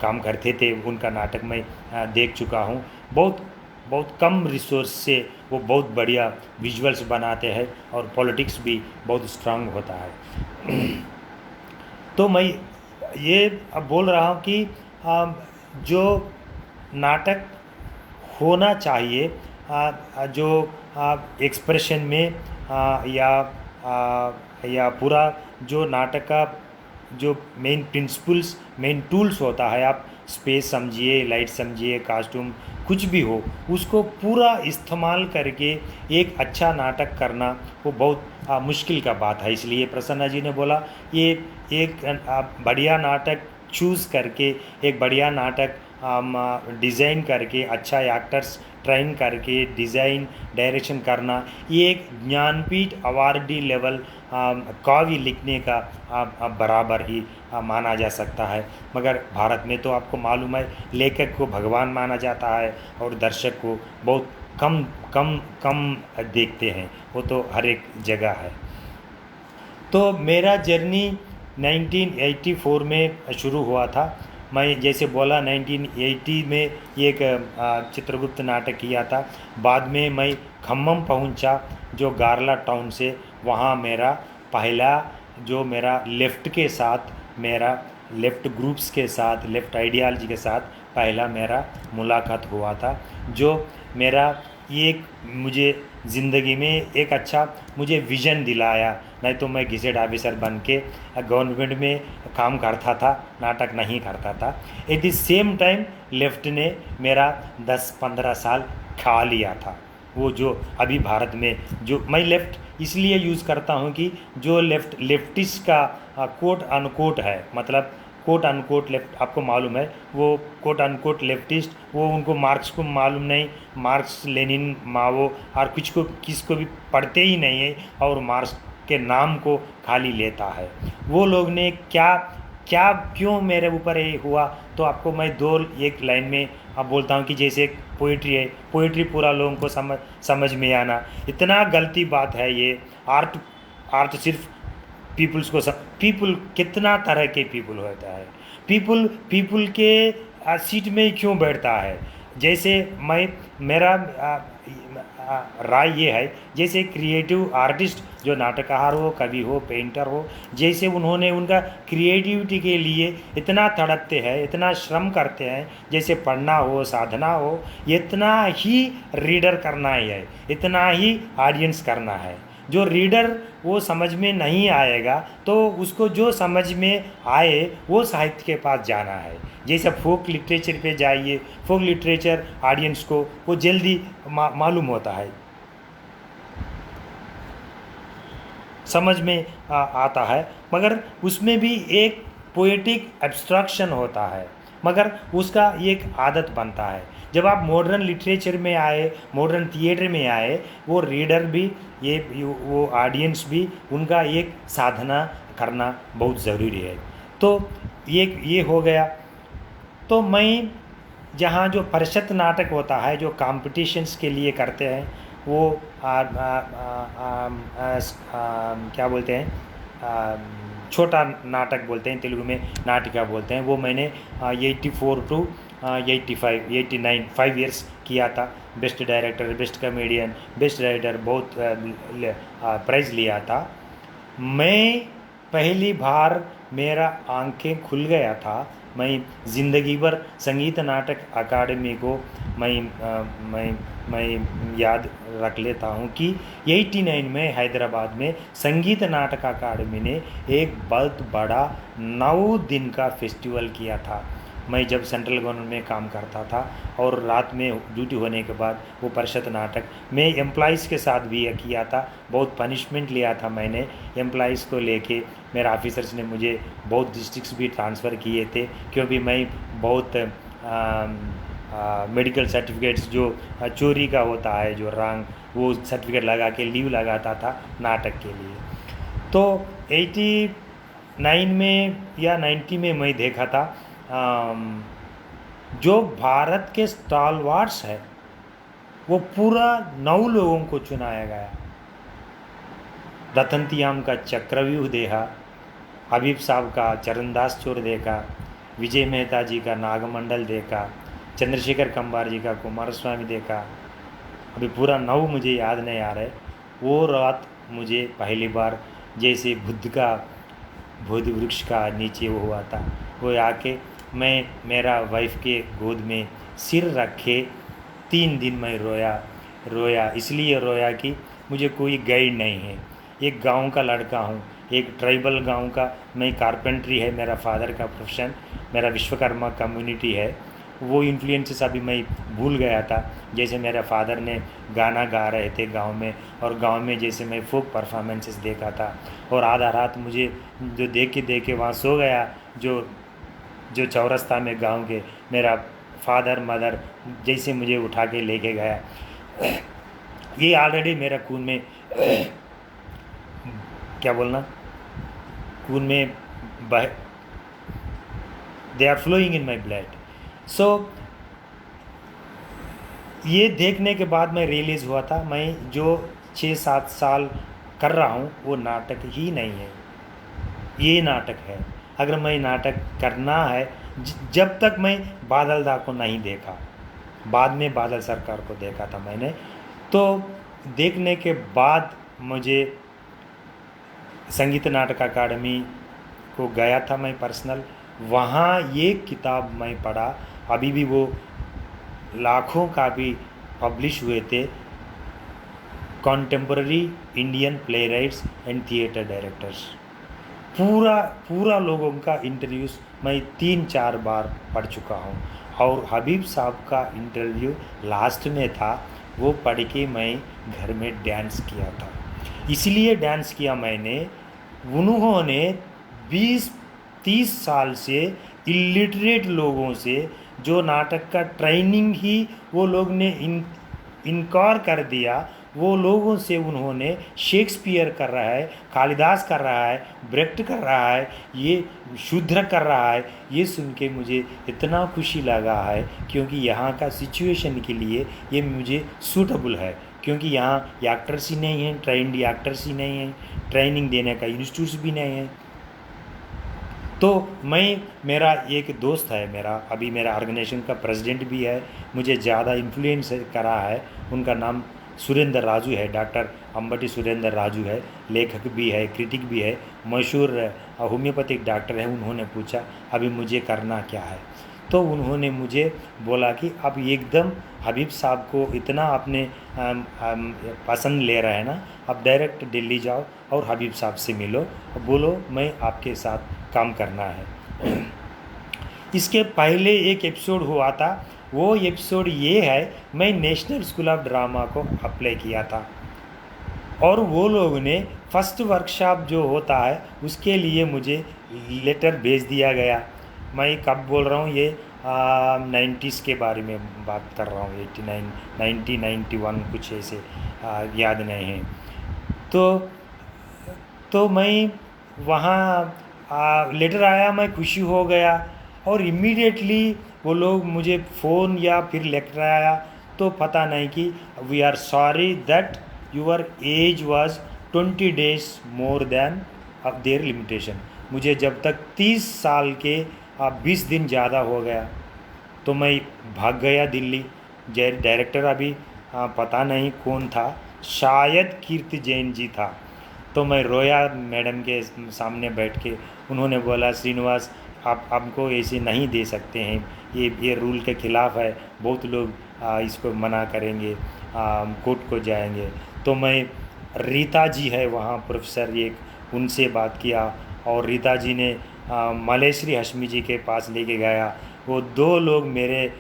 काम करते थे, उनका नाटक मैं देख चुका हूँ। बहुत बहुत कम रिसोर्स से वो बहुत बढ़िया विजुअल्स बनाते हैं, और पॉलिटिक्स भी बहुत स्ट्रांग होता है। तो मैं ये अब बोल रहा हूँ कि जो नाटक होना चाहिए, जो एक्सप्रेशन में या पूरा जो नाटक का जो मेन प्रिंसिपल्स, मेन टूल्स होता है, आप स्पेस समझिए, लाइट समझिए, कास्ट्यूम कुछ भी हो, उसको पूरा इस्तेमाल करके एक अच्छा नाटक करना वो बहुत मुश्किल का बात है। इसलिए प्रसन्ना जी ने बोला ये एक बढ़िया नाटक चूज़ करके, एक बढ़िया नाटक डिज़ाइन करके, अच्छा एक्टर्स ट्रेन करके डिज़ाइन डायरेक्शन करना, ये एक ज्ञानपीठ अवार्डी लेवल काव्य लिखने का बराबर ही माना जा सकता है। मगर भारत में तो आपको मालूम है लेखक को भगवान माना जाता है, और दर्शक को बहुत कम कम कम देखते हैं, वो तो हर एक जगह है। तो मेरा जर्नी 1984 में शुरू हुआ था। मैं जैसे बोला 1980 में एक चित्रगुप्त नाटक किया था। बाद में मैं खम्मम पहुंचा, जो गारला टाउन से। वहाँ मेरा पहला जो मेरा लेफ़्ट के साथ, मेरा लेफ़्ट ग्रुप्स के साथ, लेफ़्ट आइडियालजी के साथ पहला मेरा मुलाकात हुआ था, जो मेरा एक मुझे ज़िंदगी में एक अच्छा मुझे विज़न दिलाया। नहीं तो मैं गेजेट ऑफिसर बन के गवर्नमेंट में काम करता था, नाटक नहीं करता था। At the same time left ने मेरा 10-15 साल खा लिया था। वो जो अभी भारत में जो मैं लेफ़्ट इसलिए यूज़ करता हूँ कि जो लेफ्टिस्ट का कोट अनकोट है, मतलब कोट अनकोट लेफ्ट, आपको मालूम है वो कोट अनकोट लेफ्टिस्ट, वो उनको मार्क्स को मालूम नहीं, मार्क्स लेनिन माओ और कुछ को किसको भी पढ़ते ही नहीं है, और मार्क्स के नाम को खाली लेता है। वो लोग ने क्या क्या क्यों मेरे ऊपर ये हुआ, तो आपको मैं एक लाइन में अब बोलता हूँ कि जैसे एक पोइट्री है, पोइट्री पूरा लोगों को समझ में आना, इतना गलती बात है ये। आर्ट सिर्फ पीपल्स को पीपल कितना तरह के पीपल होता है, पीपल के सीट में क्यों बैठता है। जैसे मैं मेरा राय ये है, जैसे क्रिएटिव आर्टिस्ट जो नाटककार हो, कवि हो, पेंटर हो, जैसे उन्होंने उनका क्रिएटिविटी के लिए इतना तड़पते हैं, इतना श्रम करते हैं, जैसे पढ़ना हो, साधना हो, इतना ही रीडर करना ही है, इतना ही ऑडियंस करना है। जो रीडर वो समझ में नहीं आएगा तो उसको जो समझ में आए वो साहित्य के पास जाना है। जैसे फोक लिटरेचर पे जाइए, फोक लिटरेचर ऑडियंस को वो जल्दी मालूम होता है, समझ में आता है, मगर उसमें भी एक पोएटिक एब्स्ट्रक्शन होता है, मगर उसका एक आदत बनता है। जब आप मॉडर्न लिटरेचर में आए, मॉडर्न थिएटर में आए, वो रीडर भी वो ऑडियंस भी उनका एक साधना करना बहुत ज़रूरी है। तो ये हो गया। तो मैं जहाँ जो परिषद नाटक होता है जो कॉम्पिटिशन्स के लिए करते हैं वो क्या बोलते हैं, छोटा नाटक बोलते हैं, तेलुगु में नाटिका बोलते हैं, वो मैंने 84 टू 85 89 5 इयर्स किया था। Best director, best comedian, best writer, बहुत प्राइज़ लिया था। मैं पहली बार मेरा आंखें खुल गया था। मैं ज़िंदगी भर संगीत नाटक अकादमी को मैं याद रख लेता हूँ कि 89 में हैदराबाद में संगीत नाटक अकादमी ने एक बहुत बड़ा 9 दिन का फेस्टिवल किया था। मैं जब सेंट्रल गवर्नमेंट में काम करता था और रात में ड्यूटी होने के बाद वो परिषद नाटक मैं एम्प्लॉइज़ के साथ भी किया था। बहुत पनिशमेंट लिया था मैंने एम्प्लॉइज़ को लेके। मेरे ऑफिसर्स ने मुझे बहुत डिस्ट्रिक्ट्स भी ट्रांसफ़र किए थे क्योंकि मैं बहुत मेडिकल सर्टिफिकेट्स जो चोरी का होता है जो रंग, वो सर्टिफिकेट लगा के लीव लगाता था नाटक के लिए। तो 89 में या 90 में मैं देखा था जो भारत के स्टालवार्ड्स है वो पूरा 9 लोगों को चुनाया गया। रतनतियाम का चक्रव्यूह देखा, हबीब साहब का चरणदास चोर देखा, विजय मेहता जी का नागमंडल देखा, चंद्रशेखर कंबार जी का कुमारस्वामी देखा। अभी पूरा 9 मुझे याद नहीं आ रहा है। वो रात मुझे पहली बार जैसे बुद्ध का बोधि वृक्ष का नीचे वो हुआ था, वो आके मैं मेरा वाइफ के गोद में सिर रखे 3 दिन मैं रोया। इसलिए रोया कि मुझे कोई गाइड नहीं है। एक गांव का लड़का हूँ, एक ट्राइबल गांव का। मैं कारपेंट्री है मेरा फादर का प्रोफेशन, मेरा विश्वकर्मा कम्युनिटी है। वो इन्फ्लुएंसेस अभी मैं भूल गया था। जैसे मेरे फादर ने गाना गा रहे थे गांव में, और गांव में जैसे मैं फोक परफॉर्मेंसेस देखा था, और आधा रात मुझे जो देख के वहाँ सो गया। जो चौरस्ता में गांव के मेरा फादर मदर जैसे मुझे उठा के लेके गया, ये ऑलरेडी मेरा खून में क्या बोलना, खून में they are flowing in my blood. So ये देखने के बाद मैं रियलाइज़ हुआ था मैं जो 6-7 साल कर रहा हूँ वो नाटक ही नहीं है, ये नाटक है। अगर मैं नाटक करना है, जब तक मैं बादल दा को नहीं देखा, बाद में बादल सरकार को देखा था मैंने, तो देखने के बाद मुझे संगीत नाटक अकादमी को गया था मैं पर्सनल। वहाँ ये किताब मैं पढ़ा, अभी भी वो लाखों कापी पब्लिश हुए थे, contemporary Indian play rights and theatre directors. पूरा लोगों का इंटरव्यूज़ मैं 3-4 बार पढ़ चुका हूँ। और हबीब साहब का इंटरव्यू लास्ट में था, वो पढ़ के मैं घर में डांस किया था। इसलिए डांस किया मैंने, उन्होंने 20-30 साल से इलिटरेट लोगों से जो नाटक का ट्रेनिंग ही वो लोग ने इनकार कर दिया, वो लोगों से उन्होंने शेक्सपियर कर रहा है, कालिदास कर रहा है, ब्रेक्ट कर रहा है, ये शूद्र कर रहा है। ये सुन के मुझे इतना खुशी लगा है क्योंकि यहाँ का सिचुएशन के लिए ये मुझे सूटेबल है, क्योंकि यहाँ एक्टर्स ही नहीं हैं, ट्रेंड एक्टर्स ही नहीं हैं, ट्रेनिंग देने का इंस्टीट्यूट्स भी नहीं है। तो मेरा एक दोस्त है, अभी मेरा ऑर्गेनाइजेशन का प्रेसिडेंट भी है, मुझे ज़्यादा इन्फ्लुएंस करा है। उनका नाम सुरेंद्र राजू है, डॉक्टर अंबटी सुरेंद्र राजू है, लेखक भी है, क्रिटिक भी है, मशहूर होम्योपैथिक डॉक्टर है। उन्होंने पूछा अभी मुझे करना क्या है, तो उन्होंने मुझे बोला कि अब एकदम हबीब साहब को इतना आपने पसंद ले रहा है ना, अब डायरेक्ट दिल्ली जाओ और हबीब साहब से मिलो और बोलो मैं आपके साथ काम करना है। इसके पहले एक एपिसोड हुआ था, वो एपिसोड ये है, मैं नेशनल स्कूल ऑफ ड्रामा को अप्लाई किया था और वो लोगों ने फर्स्ट वर्कशॉप जो होता है उसके लिए मुझे लेटर भेज दिया गया। मैं कब बोल रहा हूँ, ये 90s के बारे में बात कर रहा हूँ, 89 1991 कुछ ऐसे, याद नहीं है। तो मैं वहाँ लेटर आया, मैं खुशी हो गया और इमीडिएटली वो लोग मुझे फ़ोन या फिर लेटर आया तो पता नहीं कि we are sorry that your age was 20 days more then अब देयर लिमिटेशन। मुझे जब तक 30 साल के 20 दिन ज़्यादा हो गया तो मैं भाग गया दिल्ली। डायरेक्टर अभी पता नहीं कौन था, शायद कीर्ति जैन जी था। तो मैं रोया मैडम के सामने बैठ के। उन्होंने बोला श्रीनिवास आप हमको ऐसे नहीं दे सकते हैं, ये रूल के ख़िलाफ़ है, बहुत लोग इसको मना करेंगे, कोर्ट को जाएंगे। तो मैं रीता जी है वहाँ प्रोफेसर एक, उनसे बात किया और रीता जी ने मलेश्री हशमी जी के पास लेके गया। वो दो लोग मेरे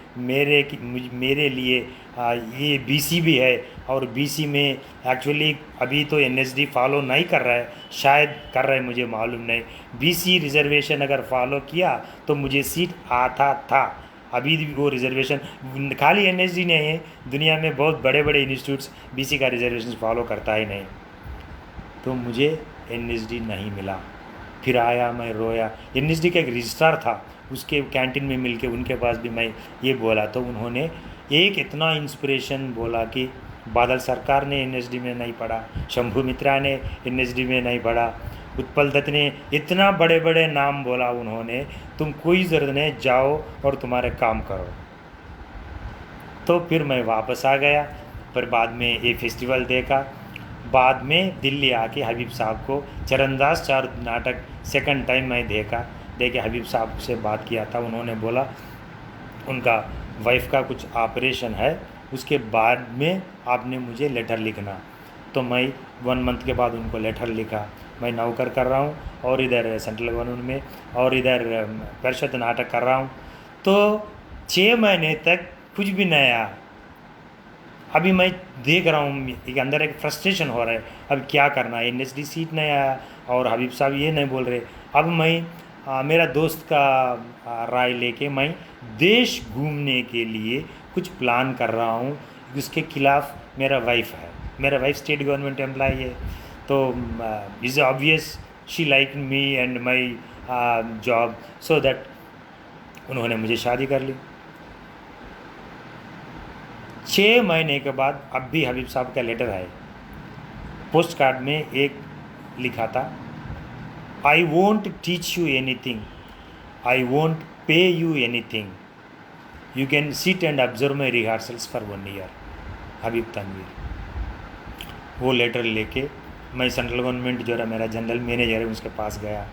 लिए ये बीसी भी है और बीसी में एक्चुअली अभी तो एनएसडी फॉलो नहीं कर रहा है, शायद कर रहा है, मुझे मालूम नहीं। बीसी रिजर्वेशन अगर फॉलो किया तो मुझे सीट आता था। अभी भी वो रिजर्वेशन खाली एनएसडी नहीं है, दुनिया में बहुत बड़े बड़े इंस्टीट्यूट्स बीसी का रिजर्वेशन फॉलो करता ही नहीं। तो मुझे एनएसडी नहीं मिला। फिर आया, मैं रोया। एनएसडी का एक रजिस्ट्रार था, उसके कैंटीन में मिलके उनके पास भी मैं ये बोला तो उन्होंने एक इतना इंस्पिरेशन बोला कि बादल सरकार ने एनएसडी में नहीं पढ़ा, शंभू मित्रा ने एनएसडी में नहीं पढ़ा, उत्पल दत्त ने, इतना बड़े बड़े नाम बोला उन्होंने, तुम कोई ज़रूरत नहीं, जाओ और तुम्हारे काम करो। तो फिर मैं वापस आ गया। फिर बाद में ये फेस्टिवल देखा, बाद में दिल्ली आके हबीब साहब को चरणदास चार नाटक सेकंड टाइम मैं देखे हबीब साहब से बात किया था। उन्होंने बोला उनका वाइफ का कुछ ऑपरेशन है, उसके बाद में आपने मुझे लेटर लिखना। तो मैं 1 month के बाद उनको लेटर लिखा। मैं नौकर कर रहा हूँ और इधर सेंट्रल गवर्नमेंट में और इधर परिषद नाटक कर रहा हूँ। तो 6 महीने तक कुछ भी नहीं आया। अभी मैं देख रहा हूँ एक अंदर एक फ्रस्ट्रेशन हो रहा है, अब क्या करना है, एनएसडी सीट नहीं आया और हबीब साहब ये नहीं बोल रहे। अब मैं मेरा दोस्त का राय लेके मैं देश घूमने के लिए कुछ प्लान कर रहा हूँ। उसके खिलाफ़ मेरा वाइफ है, मेरा वाइफ स्टेट गवर्नमेंट एम्प्लॉय है, तो is obvious she like me and my job, so that उन्होंने मुझे शादी कर ली। 6 महीने के बाद अब भी हबीब साहब का लेटर है। पोस्ट कार्ड में एक लिखा था, I won't teach you anything, I won't पे you anything, you can sit and observe my rehearsals for 1 year। Habib Tanvir. वो लेटर लेके मैं सेंट्रल गवर्नमेंट जो है मेरा जनरल मैनेजर है उसके पास गया,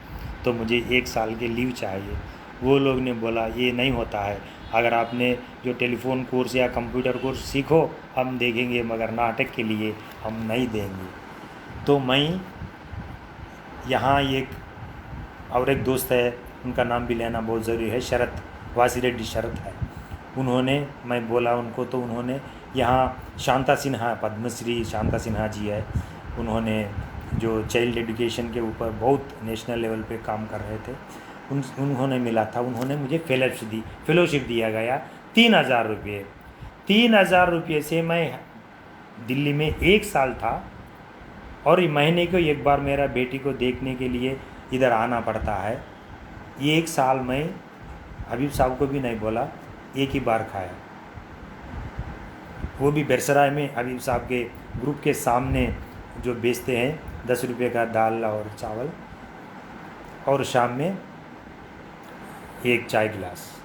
तो मुझे 1 साल के लीव चाहिए। वो लोग ने बोला ये नहीं होता है, अगर आपने जो टेलीफोन कोर्स या कंप्यूटर कोर्स सीखो हम देखेंगे, मगर नाटक के लिए हम नहीं देंगे। तो मैं यहाँ एक दोस्त है, उनका नाम भी लेना बहुत ज़रूरी है, शरत वासीरेड्डी शरत है। उन्होंने, मैं बोला उनको, तो उन्होंने यहाँ शांता सिन्हा, पद्मश्री शांता सिन्हा जी है, उन्होंने जो चाइल्ड एजुकेशन के ऊपर बहुत नेशनल लेवल पे काम कर रहे थे, उन्होंने मिला था, उन्होंने मुझे फेलोशिप दिया गया 3,000 रुपये। 3,000 रुपये से मैं दिल्ली में 1 साल था और महीने को एक बार मेरा बेटी को देखने के लिए इधर आना पड़ता है। ये 1 साल मैं हबीब साहब को भी नहीं बोला, एक ही बार खाया, वो भी बेरसराय में हबीब साहब के ग्रुप के सामने जो बेचते हैं 10 रुपये का दाल और चावल, और शाम में एक चाय गिलास।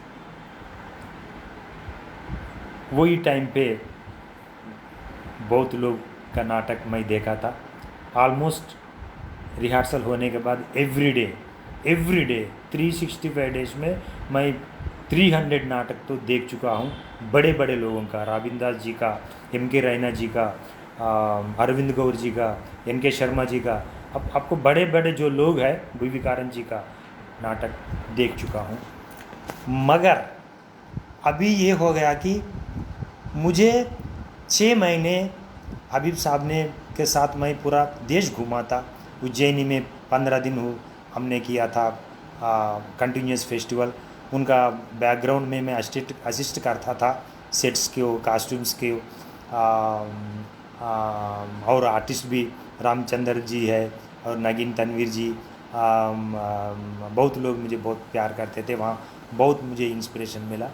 वही टाइम पे बहुत लोग का नाटक मैं देखा था। ऑलमोस्ट रिहर्सल होने के बाद एवरी डे 365 डेज में मैं 300 नाटक तो देख चुका हूँ, बड़े बड़े लोगों का, रविंद्र दास जी का, एम के रैना जी का, अरविंद गौर जी का, एन के शर्मा जी का, अब आपको बड़े बड़े जो लोग हैं, बीवी कारन जी का नाटक देख चुका हूँ। मगर अभी ये हो गया कि मुझे 6 महीने हबीब साहब ने के साथ मैं पूरा देश घूमा था। उज्जैनी में 15 दिन हमने किया था कंटिन्यूस फेस्टिवल। उनका बैकग्राउंड में मैं असिस्ट करता था, सेट्स के, कास्ट्यूम्स के, और आर्टिस्ट भी रामचंद्र जी है और नगीन तनवीर जी, बहुत लोग मुझे बहुत प्यार करते थे वहाँ, बहुत मुझे इंस्पिरेशन मिला।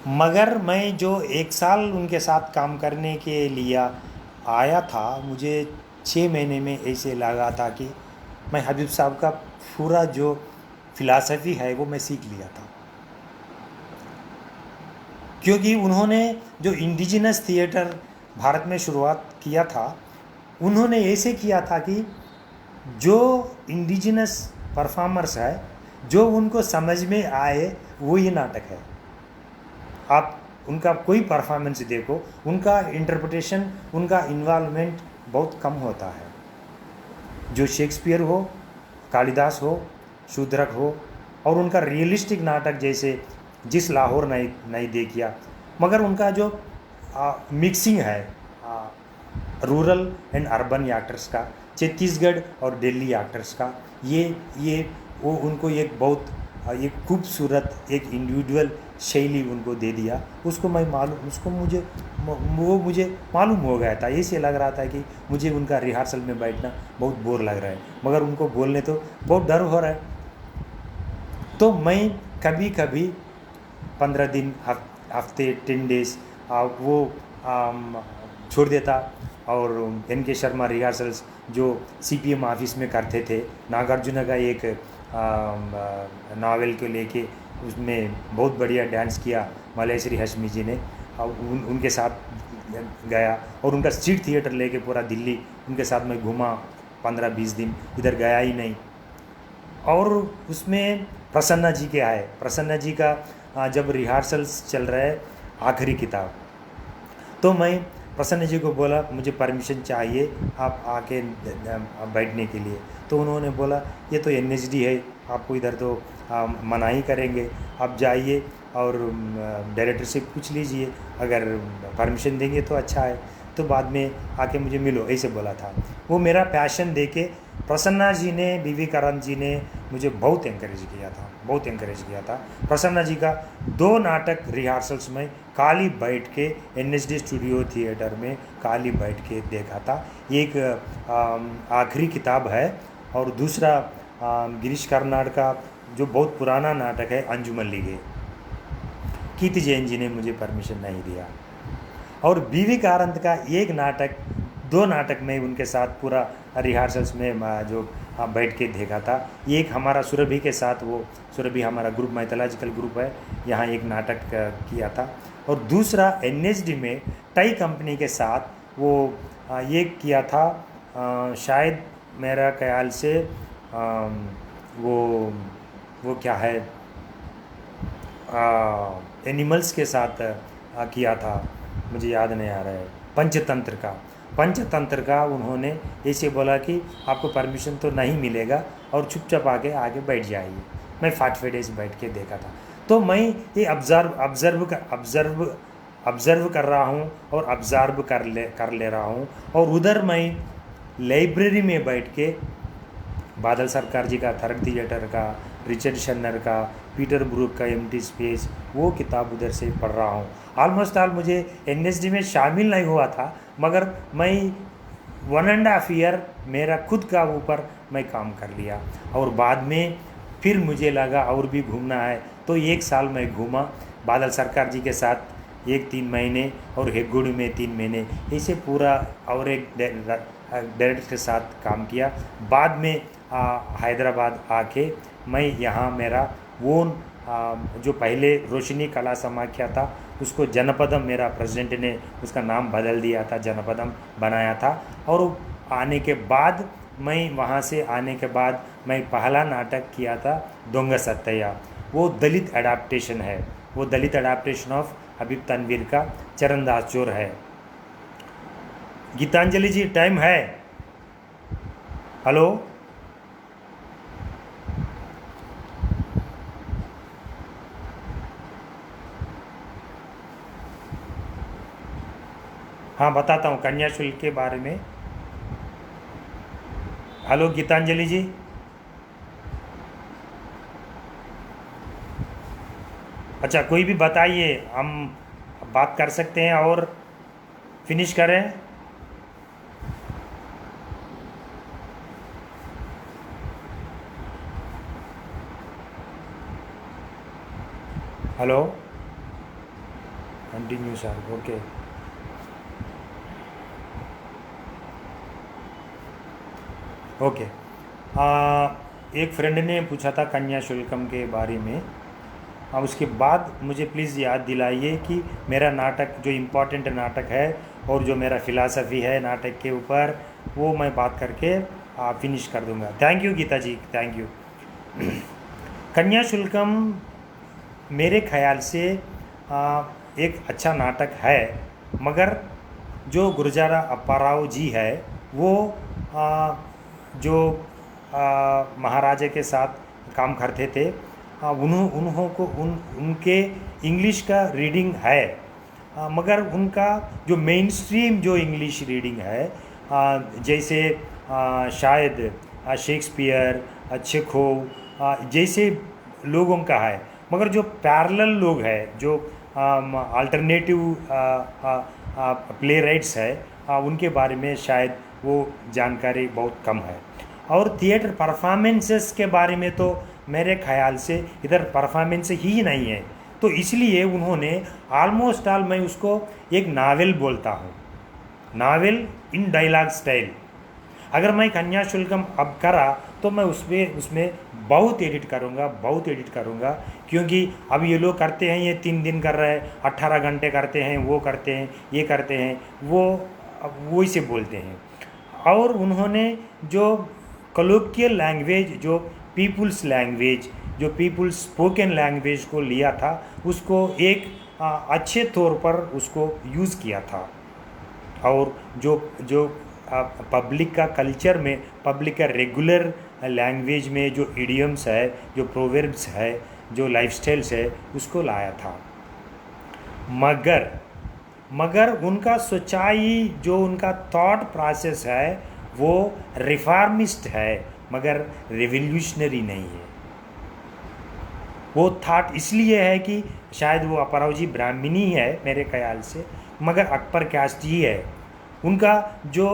मगर मैं जो 1 साल उनके साथ काम करने के लिए आया था, मुझे 6 महीने में ऐसे लगा था कि मैं हबीब साहब का पूरा जो फिलॉसफी है वो मैं सीख लिया था। क्योंकि उन्होंने जो इंडिजिनस थिएटर भारत में शुरुआत किया था, उन्होंने ऐसे किया था कि जो इंडिजिनस परफॉर्मर्स है, जो उनको समझ में आए वो ये नाटक है। आप उनका कोई परफॉर्मेंस देखो, उनका इंटरप्रिटेशन, उनका इन्वॉल्वमेंट बहुत कम होता है। जो शेक्सपियर हो, कालिदास हो, शूद्रक हो, और उनका रियलिस्टिक नाटक जैसे जिस लाहौर नहीं देखिया, मगर उनका जो मिक्सिंग है रूरल एंड अर्बन एक्टर्स का, छत्तीसगढ़ और दिल्ली एक्टर्स का, ये वो उनको एक बहुत एक खूबसूरत एक इंडिविजुअल शैली उनको दे दिया। उसको मुझे मालूम हो गया था। ऐसे लग रहा था कि मुझे उनका रिहर्सल में बैठना बहुत बोर लग रहा है, मगर उनको बोलने तो बहुत डर हो रहा है। तो मैं कभी कभी 15 दिन, हफ्ते, 10 डेज वो छोड़ देता। और एन के शर्मा रिहर्सल्स जो CPM ऑफिस में करते थे, नागार्जुन का एक नावल को लेके उसमें बहुत बढ़िया डांस किया मलेश्वरी हशमी जी ने, उनके साथ गया और उनका स्ट्रीट थिएटर लेके पूरा दिल्ली उनके साथ मैं घूमा 15-20 दिन, इधर गया ही नहीं। और उसमें प्रसन्ना जी के आए, प्रसन्ना जी का जब रिहर्सल्स चल रहा है आखिरी किताब, तो मैं प्रसन्न जी को बोला मुझे परमिशन चाहिए आप आके बैठने के लिए। तो उन्होंने बोला ये तो NHD है, आपको इधर तो मना ही करेंगे, आप जाइए और डायरेक्टर से पूछ लीजिए, अगर परमिशन देंगे तो अच्छा है, तो बाद में आके मुझे मिलो, ऐसे बोला था। वो मेरा पैशन देके प्रसन्ना जी ने, बीवी करण जी ने मुझे बहुत एंकरेज किया था। प्रसन्ना जी का 2 नाटक रिहर्सल्स में काली बैठ के NHD स्टूडियो थिएटर में काली बैठ के देखा था। एक आखिरी किताब है और दूसरा गिरीश कर्नाड का जो बहुत पुराना नाटक है अंजुमन लीगे। कीर्ति जैन जी ने मुझे परमिशन नहीं दिया। और बीवी कारंत का एक नाटक, 2 नाटक में उनके साथ पूरा रिहर्सल्स में जो बैठ के देखा था। एक हमारा सुरभि के साथ, वो सुरभि हमारा ग्रुप माइथोलॉजिकल ग्रुप है, यहाँ एक नाटक किया था। और दूसरा NHD में टाई कंपनी के साथ वो एक किया था, शायद मेरा ख्याल से वो क्या है, एनिमल्स के साथ किया था, मुझे याद नहीं आ रहा है। पंचतंत्र का उन्होंने ऐसे बोला कि आपको परमिशन तो नहीं मिलेगा और चुपचाप आगे बैठ जाइए। मैं फटाफट ऐसे बैठ के देखा था। तो मैं ये ऑब्ज़र्व कर रहा हूँ और ऑब्ज़र्व कर ले रहा हूँ। और उधर मैं लाइब्रेरी में बैठ के बादल सरकार जी का थर्ड थिएटर का, रिचर्ड शन्नर का, पीटर ब्रूक का एम्प्टी स्पेस, वो किताब उधर से पढ़ रहा हूँ। ऑलमोस्ट ऑल मुझे NHD में शामिल नहीं हुआ था, मगर मैं 1.5 ईयर मेरा खुद का ऊपर मैं काम कर लिया। और बाद में फिर मुझे लगा और भी घूमना है, तो 1 साल मैं घूमा बादल सरकार जी के साथ 3 महीने और हेगुड़ी में 3 महीने, ऐसे पूरा और एक डायरेक्टर के साथ काम किया। बाद में हैदराबाद आके मैं यहाँ मेरा वो जो पहले रोशनी कला समाख्या था उसको जनपदम, मेरा प्रेसिडेंट ने उसका नाम बदल दिया था, जनपदम बनाया था। और आने के बाद मैं वहाँ से आने के बाद मैं पहला नाटक किया था दोंगा सत्तैया। वो दलित एडाप्टेशन है, वो दलित एडाप्टेशन ऑफ हबीब तनवीर का चरणदास चोर है। गीतांजलि जी टाइम है? हेलो, हाँ बताता हूँ कन्या शुल्क के बारे में। हेलो गीतांजलि जी, अच्छा कोई भी बताइए, हम बात कर सकते हैं और फिनिश करें। Hello, continue sir, okay. Okay, एक फ्रेंड ने पूछा था कन्या शुल्कम के बारे में। उसके बाद मुझे प्लीज़ याद दिलाइए कि मेरा नाटक जो इम्पोर्टेंट नाटक है और जो मेरा फ़िलासफ़ी है नाटक के ऊपर, वो मैं बात करके फिनिश कर दूंगा। Thank you Geeta ji, thank you. Kanya Sulkam मेरे ख्याल से एक अच्छा नाटक है, मगर जो गुरजारा अप्पाराव जी है वो जो महाराजा के साथ काम करते थे, उनके इंग्लिश का रीडिंग है, मगर उनका जो मेन स्ट्रीम जो इंग्लिश रीडिंग है, जैसे शायद शेक्सपियर, चेखोव जैसे लोगों का है, मगर जो पैरेलल लोग हैं, जो अल्टरनेटिव प्ले राइट्स है, उनके बारे में शायद वो जानकारी बहुत कम है। और थिएटर परफॉर्मेंसेस के बारे में तो मेरे ख्याल से इधर परफॉर्मेंस ही नहीं है, तो इसलिए उन्होंने ऑलमोस्ट ऑल, मैं उसको एक नावल बोलता हूँ, नावल इन डायलॉग स्टाइल। अगर मैं कन्या शुल्कम अब करा तो मैं उसमें बहुत एडिट करूँगा, क्योंकि अब ये लोग करते हैं, ये 3 दिन कर रहे हैं, 18 घंटे करते हैं, वो करते हैं, ये करते हैं, वो इसे बोलते हैं। और उन्होंने जो कलोकियल लैंग्वेज, जो पीपुल्स लैंग्वेज, जो पीपुल्स स्पोकन लैंग्वेज को लिया था, उसको एक अच्छे तौर पर उसको यूज़ किया था। और जो पब्लिक का कल्चर में, पब्लिक का रेगुलर लैंग्वेज में जो इडियम्स है, जो प्रोवर्ब्स है, जो लाइफस्टाइल्स है, उसको लाया था। मगर उनका सच्चाई, जो उनका थॉट प्रोसेस है, वो रिफॉर्मिस्ट है, मगर रिवोल्यूशनरी नहीं है। वो थॉट इसलिए है कि शायद वो अप्पाराव जी ब्राह्मणी है मेरे ख्याल से, मगर अपर कास्ट ही है। उनका जो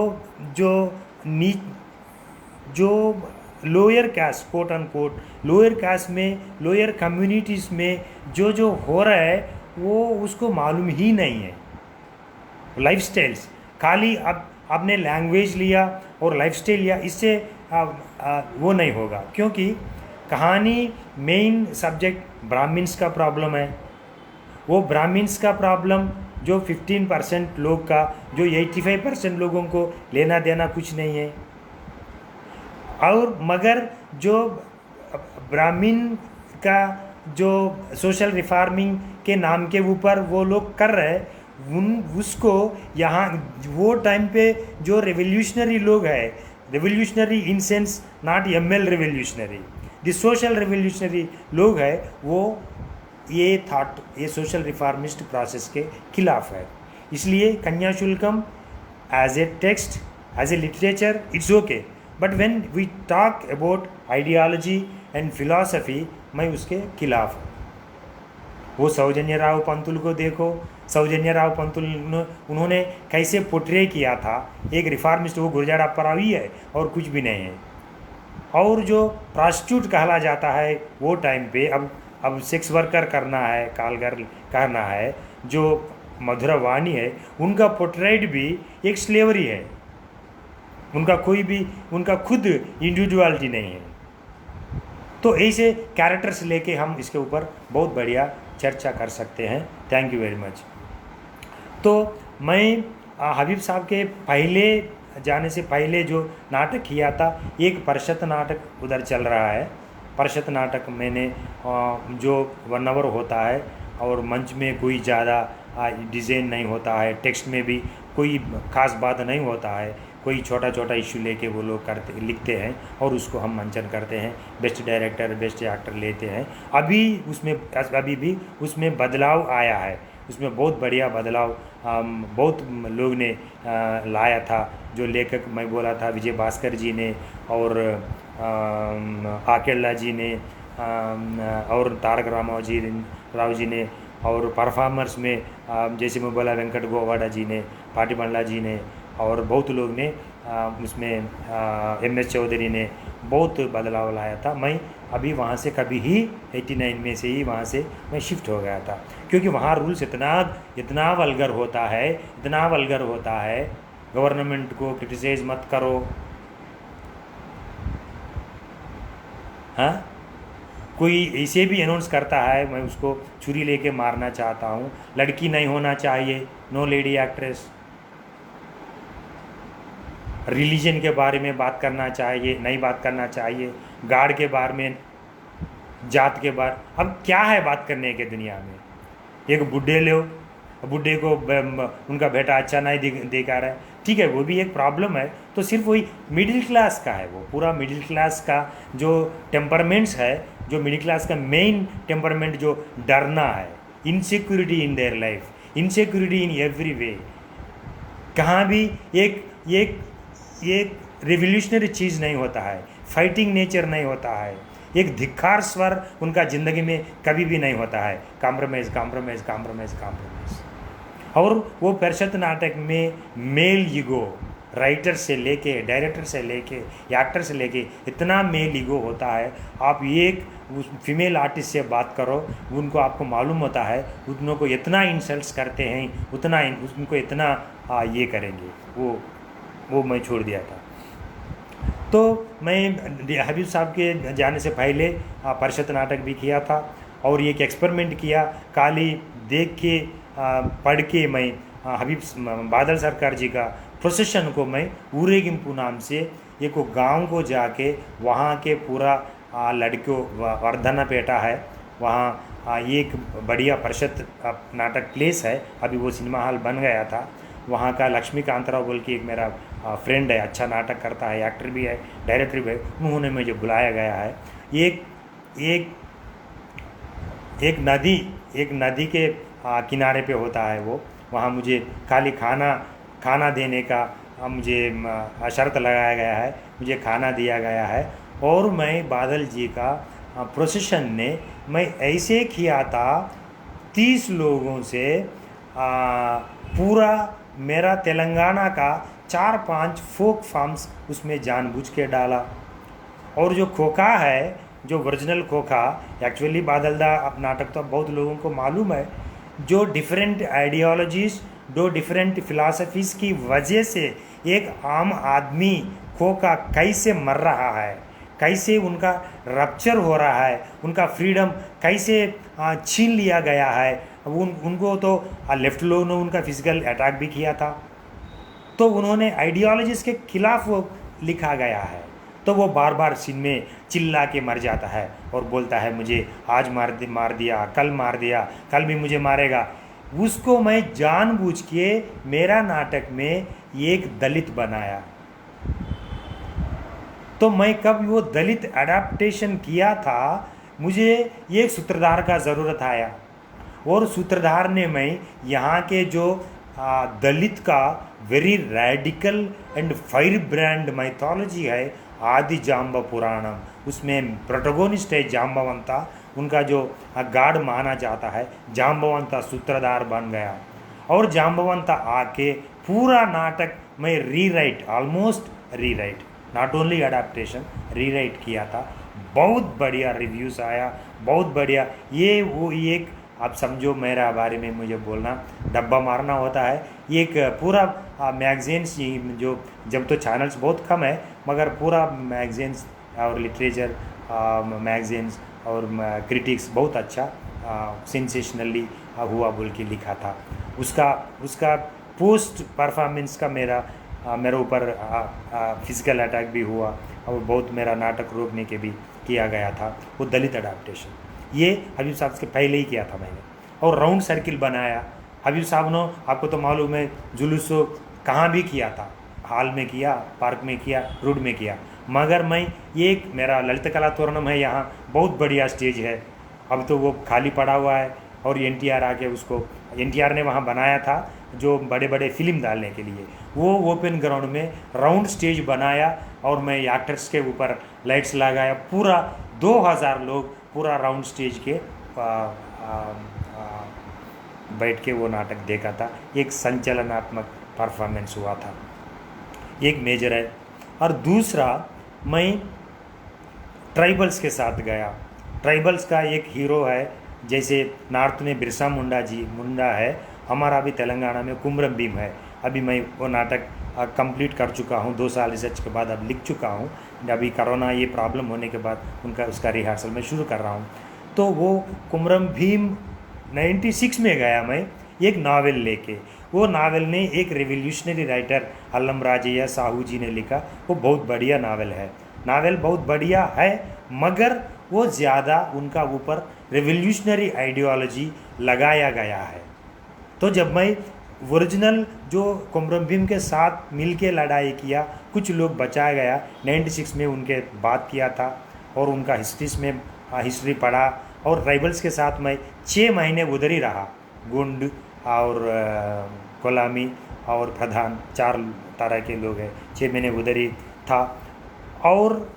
लोअर कास्ट, कोट अन कोट लोअर कास्ट में, लोअर कम्युनिटीज़ में जो हो रहा है, वो उसको मालूम ही नहीं है। लाइफस्टाइल्स खाली अब आपने लैंग्वेज लिया और लाइफस्टाइल लिया, इससे वो नहीं होगा, क्योंकि कहानी मेन सब्जेक्ट ब्राह्मण्स का प्रॉब्लम है। वो ब्राह्मण्स का प्रॉब्लम जो 15% लोग का, जो 85% लोगों को लेना देना कुछ नहीं है। और मगर जो ब्राह्मण का जो सोशल रिफॉर्मिंग के नाम के ऊपर वो लोग कर रहे हैं, उसको यहाँ वो टाइम पे जो रेवोल्यूशनरी लोग है, revolutionary in sense not ML revolutionary, the social revolutionary लोग है, वो ये थॉट, ये सोशल रिफॉर्मिस्ट प्रोसेस के खिलाफ है। इसलिए कन्या शुल्कम as a text, as a literature, it's okay, but when we talk about ideology and philosophy, मैं उसके खिलाफ हूँ। वो सौजन्यराव पंतुल को देखो, सौजन्यराव पंतुल उन्होंने कैसे पोर्ट्रे किया था एक रिफॉर्मिस्ट, वो गुरजारा अप्पाराव ही है और कुछ भी नहीं है। और जो प्रॉस्टिट्यूट कहला जाता है वो टाइम पे, अब सेक्स वर्कर करना है, कालगर करना है, जो मधुरा वाणी है, उनका पोर्ट्रेट भी एक स्लेवरी है, उनका कोई भी, उनका खुद इंडिविजुअलिटी नहीं है। तो ऐसे कैरेक्टर्स लेके हम इसके ऊपर बहुत बढ़िया चर्चा कर सकते हैं। Thank you very much. तो मैं हबीब साहब के पहले जाने से पहले जो नाटक किया था, एक परिषद नाटक उधर चल रहा है, परिषद नाटक मैंने जो 1 आवर होता है और मंच में कोई ज़्यादा डिज़ाइन नहीं होता है, टेक्स्ट में भी कोई ख़ास बात नहीं होता है, कोई छोटा छोटा इशू लेके वो लोग करते लिखते हैं और उसको हम मंचन करते हैं, बेस्ट डायरेक्टर बेस्ट एक्टर लेते हैं। अभी भी उसमें बदलाव आया है, उसमें बहुत बढ़िया बदलाव बहुत लोग ने लाया था। जो लेखक मैं बोला था विजय भास्कर जी ने और आकेला जी ने और तारक राव जी ने, और परफॉर्मर्स में जैसे मैं बोला वेंकट गोवाड़ा जी ने, पाटीबंडला जी ने और बहुत लोग ने उसमें MS चौधरी ने बहुत बदलाव लाया था। मैं अभी वहाँ से कभी ही 89 में से ही वहाँ से मैं शिफ्ट हो गया था, क्योंकि वहाँ रूल्स इतना वल्गर होता है, इतना वल्गर होता है। गवर्नमेंट को क्रिटिसाइज मत करो, हाँ, कोई ऐसे भी अनाउंस करता है मैं उसको छुरी लेके मारना चाहता हूँ, लड़की नहीं होना चाहिए, नो लेडी एक्ट्रेस, रिलीजन के बारे में बात करना चाहिए, नहीं बात करना चाहिए, गार्ड के बारे में, जात के बारे, अब क्या है बात करने के दुनिया में। एक बुढ़े लो, बुढ़े को उनका बेटा अच्छा नहीं दिखा रहा है, ठीक है, वो भी एक प्रॉब्लम है। तो सिर्फ वही मिडिल क्लास का है, वो पूरा मिडिल क्लास का जो टेम्परमेंट्स है, जो मिडिल क्लास का मेन टेम्परमेंट जो डरना है, insecurity in their life, insecurity in every way, कहाँ भी एक रिवोल्यूशनरी चीज़ नहीं होता है, फाइटिंग नेचर नहीं होता है, एक धिक्कार स्वर उनका ज़िंदगी में कभी भी नहीं होता है, कॉम्प्रोमाइज़ कॉम्प्रोमाइज़ कॉम्प्रोमाइज़ कॉम्प्रोमाइज़। और वो परिषद नाटक में मेल ईगो, राइटर से लेके डायरेक्टर से लेके एक्टर से लेके इतना मेल ईगो होता है। आप एक उस फीमेल आर्टिस्ट से बात करो, उनको आपको मालूम होता है उनको इतना इंसल्ट्स करते हैं, उनको इतना ये करेंगे, वो मैं छोड़ दिया था। तो मैं हबीब साहब के जाने से पहले परिषद नाटक भी किया था और एक एक्सपेरिमेंट किया, खाली देख के पढ़ के मैं हबीब बादल सरकार जी का प्रोसेशन को मैं ऊरेगिंपु नाम से एक गांव को जाके वहाँ के पूरा लड़कियों वर्धनापेटा है, वहाँ एक बढ़िया परिषद नाटक प्लेस है, अभी वो सिनेमा हॉल बन गया था। वहाँ का लक्ष्मीकांतराव बोल के एक मेरा फ्रेंड है, अच्छा नाटक करता है, एक्टर भी है, डायरेक्टर भी है, उन्होंने मुझे बुलाया गया है। एक नदी के किनारे पे होता है वो, वहाँ मुझे खाली खाना देने का मुझे शर्त लगाया गया है, मुझे खाना दिया गया है। और मैं बादल जी का प्रोसेशन ने मैं ऐसे किया था 30 लोगों से पूरा मेरा तेलंगाना का 4-5 फोक फॉर्म्स उसमें जानबूझ के डाला। और जो खोखा है, जो ओरिजिनल खोखा, एक्चुअली बादल दा अब नाटक तो बहुत लोगों को मालूम है, जो डिफरेंट आइडियोलॉजीज़, दो डिफरेंट फिलासफीज़ की वजह से एक आम आदमी खोखा कैसे मर रहा है, कैसे उनका रप्चर हो रहा है, उनका फ्रीडम कैसे छीन लिया गया है। उनको तो लेफ्ट लोगों ने उनका फिजिकल अटैक भी किया था, तो उन्होंने आइडियोलॉजीज़ के खिलाफ वो लिखा गया है। तो वो बार बार सीन में चिल्ला के मर जाता है और बोलता है मुझे आज मार दिया, कल मार दिया, कल भी मुझे मारेगा। उसको मैं जानबूझ के मेरा नाटक में एक दलित बनाया। तो मैं कब वो दलित अडेप्टेशन किया था, मुझे एक सूत्रधार का ज़रूरत आया, और सूत्रधार ने मैं यहाँ के जो दलित का very radical and fire brand mythology है आदि जाम्ब पुराणम, उसमें प्रोटोगोनिस्ट है जाम्बवंता, उनका जो गाड माना जाता है, जाम्बवंता सूत्रधार बन गया। और जाम्बवंता आके पूरा नाटक मैं rewrite, almost rewrite, not only adaptation, rewrite किया था। बहुत बढ़िया रिव्यूज़ आया, बहुत बढ़िया। ये वो एक, आप समझो मेरा बारे में मुझे बोलना डब्बा मारना होता है। एक पूरा मैगजीन्स, जो जब तो चैनल्स बहुत कम है, मगर पूरा मैगजीन्स और लिटरेचर मैगजीन्स और क्रिटिक्स बहुत अच्छा सेंसेशनली हुआ बोल के लिखा था। उसका पोस्ट परफॉर्मेंस का मेरे ऊपर फिज़िकल अटैक भी हुआ, और बहुत मेरा नाटक रोकने के भी किया गया था, वो दलित अडाप्टेशन। ये हबीब साहब से पहले ही किया था मैंने। और राउंड सर्किल बनाया हबीब साहब ने, आपको तो मालूम है, जुलूस कहाँ भी किया था, हॉल में किया, पार्क में किया, रोड में किया। मगर मैं एक मेरा ललित कला तोरणम है यहाँ, बहुत बढ़िया स्टेज है, अब तो वो खाली पड़ा हुआ है। और एनटीआर आके उसको, एनटीआर ने वहाँ बनाया था जो बड़े बड़े फिल्म डालने के लिए, वो ओपन ग्राउंड में राउंड स्टेज बनाया और मैं एक्टर्स के ऊपर लाइट्स लगाया, पूरा 2000 लोग पूरा राउंड स्टेज के बैठ के वो नाटक देखा था। एक संचलनात्मक परफॉर्मेंस हुआ था, एक मेजर है। और दूसरा, मैं ट्राइबल्स के साथ गया। ट्राइबल्स का एक हीरो है, जैसे नॉर्थ में बिरसा मुंडा है, हमारा अभी तेलंगाना में कुमरम भीम है। अभी मैं वो नाटक कंप्लीट कर चुका हूँ, 2 साल रिसर्च के बाद अब लिख चुका हूँ। अभी कोरोना ये प्रॉब्लम होने के बाद उसका रिहर्सल मैं शुरू कर रहा हूँ। तो वो कुमरम भीम 96 में गया मैं एक नावल लेके। वो नावल ने एक रेवोल्यूशनरी राइटर अल्लम राजैया साहू जी ने लिखा, वो बहुत बढ़िया नावल है। नावल बहुत बढ़िया है, मगर वो ज़्यादा उनका ऊपर रेवोल्यूशनरी आइडियोलॉजी लगाया गया है। तो जब मैं ओरिजिनल जो कुमरम भीम के साथ मिल के लड़ाई किया, कुछ लोग बचाया गया, 96 में उनके बात किया था और उनका हिस्ट्री पढ़ा। और ट्राइबल्स के साथ मैं 6 महीने उधर ही रहा, गुंड और गुलामी और प्रधान 4 तरह के लोग हैं, 6 महीने उधर ही था। और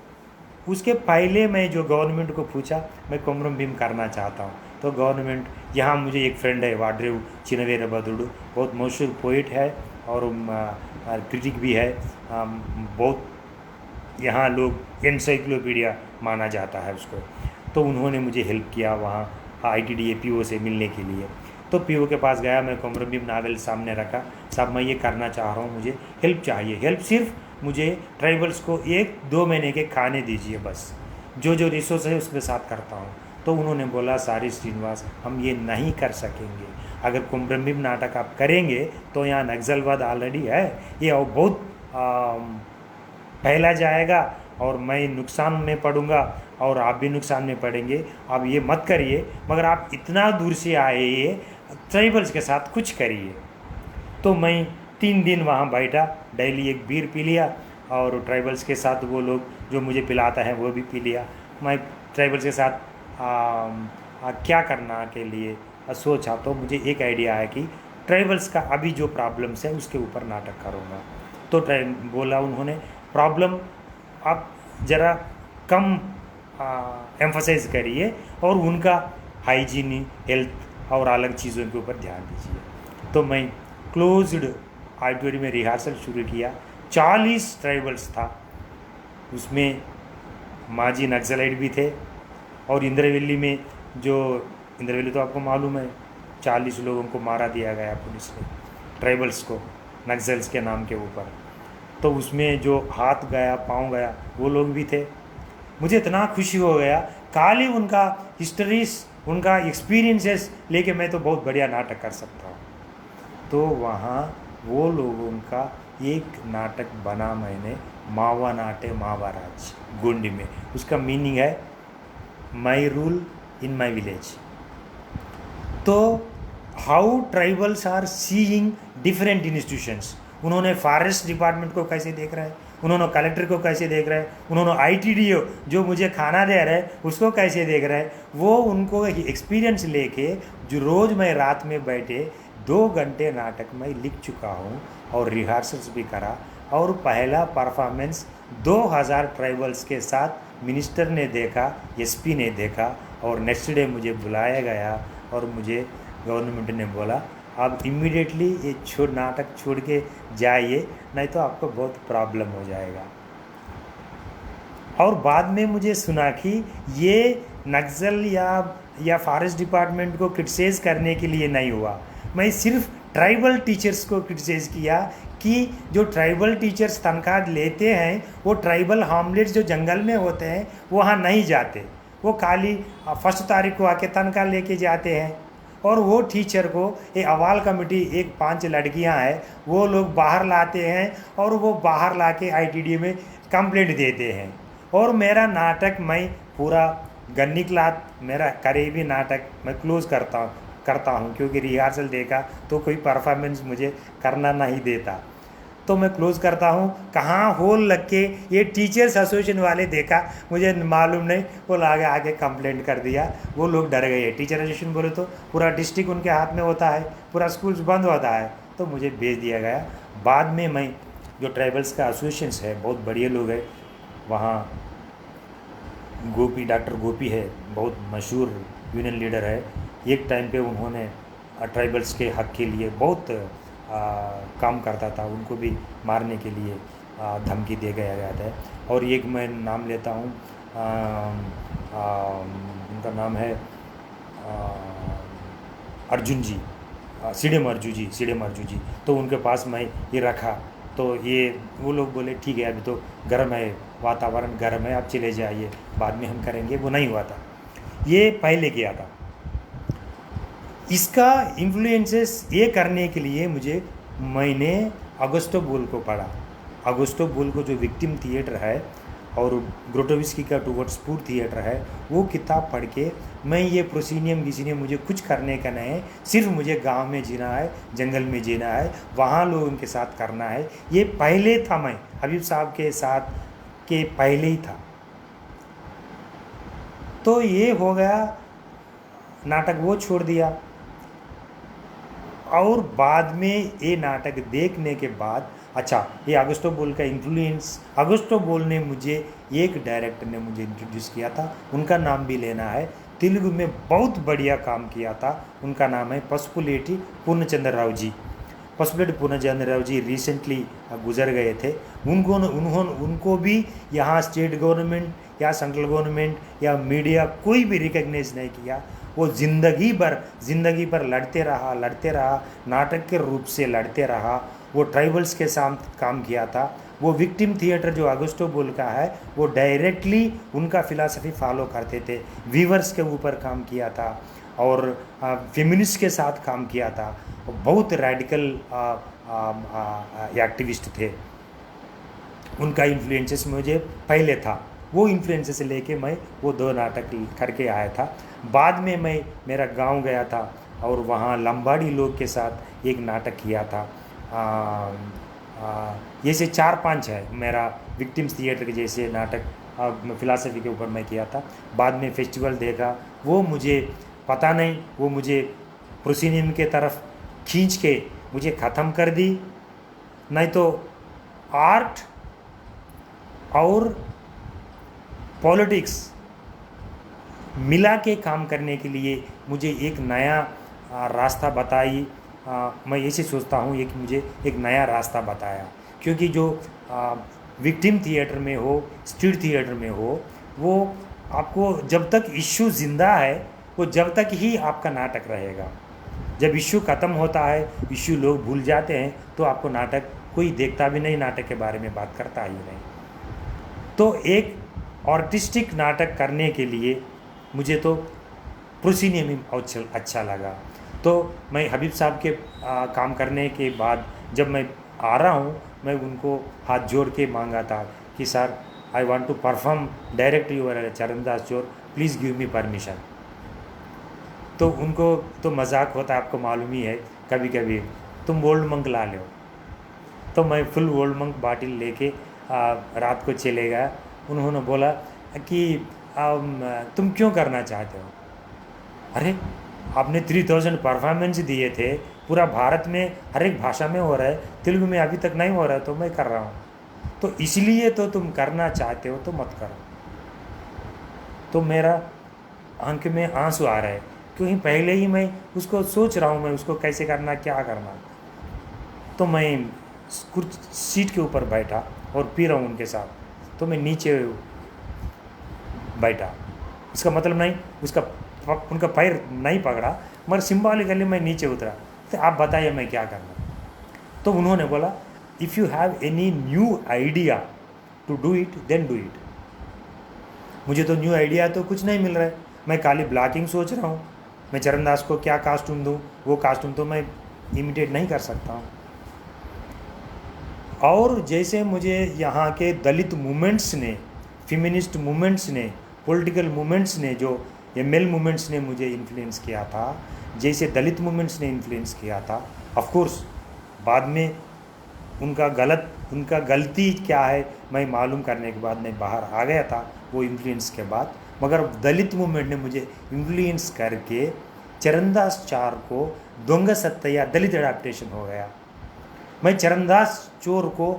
उसके पहले मैं जो गवर्नमेंट को पूछा मैं कुमरम भीम करना चाहता हूँ, तो गवर्नमेंट, यहाँ मुझे एक फ्रेंड है वाड्रेव चिनवेर बदुडू, बहुत मशहूर पोइट है और क्रिटिक भी है, बहुत यहाँ लोग एनसाइक्लोपीडिया माना जाता है उसको। तो उन्होंने मुझे हेल्प किया वहाँ ITDA PO से मिलने के लिए। तो PO के पास गया, मैं कुमरम भीम नावल सामने रखा, साहब मैं ये करना चाह रहा हूँ, मुझे हेल्प चाहिए। हेल्प सिर्फ मुझे ट्राइबल्स को 1-2 महीने के खाने दीजिए, बस जो जो रिसोर्स है उसके साथ करता हूँ। तो उन्होंने बोला, सारी श्रीनिवास हम ये नहीं कर सकेंगे, अगर कुमरम भीम नाटक आप करेंगे तो यहाँ नक्सलवाद ऑलरेडी है, ये और बहुत फैला जाएगा और मैं नुकसान में पड़ूंगा और आप भी नुकसान में पड़ेंगे, आप ये मत करिए, मगर आप इतना दूर से आए ये ट्राइबल्स के साथ कुछ करिए। तो मैं 3 दिन वहाँ बैठा, डेली एक बीर पी लिया और ट्राइबल्स के साथ वो लोग जो मुझे पिलाता है वो भी पी लिया। मैं ट्राइबल्स के साथ क्या करना के लिए सोचा, तो मुझे एक आइडिया है कि ट्राइबल्स का अभी जो प्रॉब्लम्स है उसके ऊपर नाटक करूँगा। तो बोला उन्होंने, प्रॉब्लम आप ज़रा कम एम्फसाइज करिए और उनका हाइजीन, हेल्थ और अलग चीज़ों के ऊपर ध्यान दीजिए। तो मैं क्लोज्ड ऑडिटोरियम में रिहर्सल शुरू किया, 40 ट्राइबल्स था, उसमें माजी नक्सलाइट भी थे। और इंद्रवेली में जो, इंद्रवेली तो आपको मालूम है, 40 लोगों को मारा दिया गया पुलिस ने, ट्राइबल्स को, नक्सल्स के नाम के ऊपर। तो उसमें जो हाथ गया, पाँव गया, वो लोग भी थे। मुझे इतना खुशी हो गया, खाली उनका हिस्ट्रीज, उनका एक्सपीरियंसेस लेके मैं तो बहुत बढ़िया नाटक कर सकता हूँ। तो वहाँ वो लोगों का एक नाटक बना मैंने, मावा नाटे मावा राज, गोंडी में। उसका मीनिंग है my rule in my village. तो how tribals are seeing different institutions, उन्होंने फॉरेस्ट डिपार्टमेंट को कैसे देख रहे हैं, उन्होंने कलेक्टर को कैसे देख रहे हैं, उन्होंने ITDO जो मुझे खाना दे रहे हैं उसको कैसे देख रहे हैं। वो उनको एक्सपीरियंस लेके, जो रोज़ मैं रात में बैठे 2 घंटे नाटक में लिख चुका हूँ और रिहर्सल्स भी करा। और पहला परफॉर्मेंस 2000 ट्राइबल्स के साथ मिनिस्टर ने देखा, SP ने देखा, और नेक्स्ट डे मुझे बुलाया गया और मुझे गवर्नमेंट ने बोला आप इमीडिएटली ये नाटक छोड़ के जाइए, नहीं तो आपको बहुत प्रॉब्लम हो जाएगा। और बाद में मुझे सुना कि ये नक्सल या फॉरेस्ट डिपार्टमेंट को क्रिटिसाइज़ करने के लिए नहीं हुआ, मैं सिर्फ ट्राइबल टीचर्स को क्रिटिसाइज़ किया कि जो ट्राइबल टीचर्स तनख्वाह लेते हैं वो ट्राइबल हामलेट्स जो जंगल में होते हैं वहाँ नहीं जाते, वो खाली 1 तारीख को आके तनख्वाह लेके जाते हैं। और वो टीचर को एक अवाल कमेटी, एक 5 लड़कियां हैं, वो लोग बाहर लाते हैं और वो बाहर लाके ITDA में कंप्लेंट देते हैं। और मेरा नाटक मैं पूरा गन्नी क्लाथ मेरा करीबी नाटक मैं क्लोज करता हूँ क्योंकि रिहर्सल देखा तो कोई परफॉर्मेंस मुझे करना नहीं देता, तो मैं क्लोज करता हूँ। कहाँ होल लग के ये टीचर्स एसोसिएशन वाले देखा मुझे मालूम नहीं, वो आगे आगे कंप्लेंट कर दिया। वो लोग डर गए। टीचर एसोसिएशन बोले तो पूरा डिस्ट्रिक्ट उनके हाथ में होता है, पूरा स्कूल्स बंद होता है, तो मुझे भेज दिया गया। बाद में मैं जो ट्राइबल्स का एसोसिएशन है बहुत बढ़िया लोग हैं वहाँ। गोपी, डॉक्टर गोपी है, बहुत मशहूर यूनियन लीडर है। एक टाइम पे उन्होंने ट्राइबल्स के हक के लिए बहुत काम करता था, उनको भी मारने के लिए धमकी दे गया था। और एक मैं नाम लेता हूँ, उनका नाम है अर्जुन जी, सीडेम अर्जू जी। तो उनके पास मैं ये रखा, तो ये वो लोग बोले ठीक है अभी तो गर्म है, वातावरण गर्म है, आप चले जाइए, बाद में हम करेंगे। वो नहीं हुआ था, ये पहले किया था। इसका इन्फ्लुएंसेस ये करने के लिए मैंने अगुस्तो बुल को पढ़ा। अगुस्तो बुल को जो विक्टिम थिएटर है और ग्रोटोविस्की का टुवर्ड्स पूर थिएटर है, वो किताब पढ़ के मैं ये प्रोसीनियम गिसीनियम मुझे कुछ करने का नहीं है, सिर्फ मुझे गांव में जीना है, जंगल में जीना है, वहाँ लोगों के साथ करना है। ये पहले था, मैं हबीब साहब के साथ के पहले ही था। तो ये हो गया, नाटक वो छोड़ दिया। और बाद में ये नाटक देखने के बाद अच्छा, ये अगुस्तो बुल का इन्फ्लुएंस, अगुस्तो बुल ने मुझे, एक डायरेक्टर ने मुझे इंट्रोड्यूस किया था, उनका नाम भी लेना है, तेलुगु में बहुत बढ़िया काम किया था। उनका नाम है पसुपुलेटी पूर्णचंद्र राव जी। पसुपुलेटी पूर्णचंद्र राव जी रिसेंटली गुजर गए थे। उनको भी यहाँ स्टेट गवर्नमेंट या सेंट्रल गवर्नमेंट या मीडिया कोई भी रिकग्नाइज नहीं किया। वो ज़िंदगी भर लड़ते रहा, नाटक के रूप से लड़ते रहा। वो ट्राइबल्स के साथ काम किया था। वो विक्टिम थिएटर जो अगुस्तो बुल का है, वो डायरेक्टली उनका फिलॉसफी फॉलो करते थे। वीवर्स के ऊपर काम किया था और फेमिनिस्ट के साथ काम किया था। बहुत रेडिकल एक्टिविस्ट थे। उनका इन्फ्लुएंसेस मुझे पहले था, वो इन्फ्लुएंसेस लेके मैं वो 2 नाटक करके आया था। बाद में मैं मेरा गांव गया था और वहाँ लंबाड़ी लोग के साथ एक नाटक किया था। जैसे 4-5 है मेरा विक्टिम्स थिएटर के जैसे नाटक फिलॉसफी के ऊपर मैं किया था। बाद में फेस्टिवल देखा, वो मुझे पता नहीं, वो मुझे प्रोसीनियम के तरफ खींच के मुझे ख़त्म कर दी। नहीं तो आर्ट और पॉलिटिक्स मिला के काम करने के लिए मुझे एक नया रास्ता बताई। मैं ऐसे सोचता हूँ कि मुझे एक नया रास्ता बताया, क्योंकि जो विक्टिम थिएटर में हो, स्ट्रीट थिएटर में हो, वो आपको जब तक इश्यू ज़िंदा है, वो जब तक ही आपका नाटक रहेगा। जब इश्यू ख़त्म होता है, इश्यू लोग भूल जाते हैं, तो आपको नाटक कोई देखता भी नहीं, नाटक के बारे में बात करता ही नहीं। तो एक आर्टिस्टिक नाटक करने के लिए मुझे तो प्रोसीनियम ही अच्छा लगा। तो मैं हबीब साहब के काम करने के बाद जब मैं आ रहा हूँ, मैं उनको हाथ जोड़ के मांगा था कि sir, I want to perform direct your Charandas Chor, please give me permission. तो उनको तो मजाक होता है, आपको मालूम ही है, कभी कभी तुम ओल्ड मंक ला लो। तो मैं फुल ओल्ड मंक बाटिल लेके रात को चले गया। उन्होंने बोला कि तुम क्यों करना चाहते हो? अरे आपने 3000 परफॉर्मेंस दिए थे, पूरा भारत में हर एक भाषा में हो रहा है, तेलुगु में अभी तक नहीं हो रहा है, तो मैं कर रहा हूँ। तो इसलिए तो तुम करना चाहते हो तो मत करो। तो मेरा आंख में आंसू आ रहा है, क्योंकि पहले ही मैं उसको सोच रहा हूँ, मैं उसको कैसे करना, क्या करना। तो मैं सीट के ऊपर बैठा और पी रहा हूँ उनके साथ। तो मैं नीचे बैठा, इसका मतलब नहीं उनका पैर नहीं पकड़ा, मगर सिंबॉलिकली मैं नीचे उतरा। तो आप बताइए मैं क्या करना। तो उन्होंने बोला, if you have any new idea to do it then do it. मुझे तो न्यू आइडिया तो कुछ नहीं मिल रहा है, मैं खाली ब्लॉकिंग सोच रहा हूँ। मैं चरणदास को क्या कास्ट्यूम दूँ, वो कास्ट्यूम तो मैं इमिटेट नहीं कर सकता हूँ। और जैसे मुझे यहाँ के दलित मूवमेंट्स ने, फेमिनिस्ट मूवमेंट्स ने, पॉलिटिकल मूवमेंट्स ने, जो एमएल मूवमेंट्स ने मुझे इन्फ्लुएंस किया था, जैसे दलित मूवमेंट्स ने इन्फ्लुएंस किया था, ऑफ कोर्स बाद में उनका गलती क्या है मैं मालूम करने के बाद मैं बाहर आ गया था वो इन्फ्लुएंस के बाद, मगर दलित मूवमेंट ने मुझे इन्फ्लुएंस करके चरणदास चार को दोंगा सत्तैया दलित अडाप्टेशन हो गया। मैं चरणदास चोर को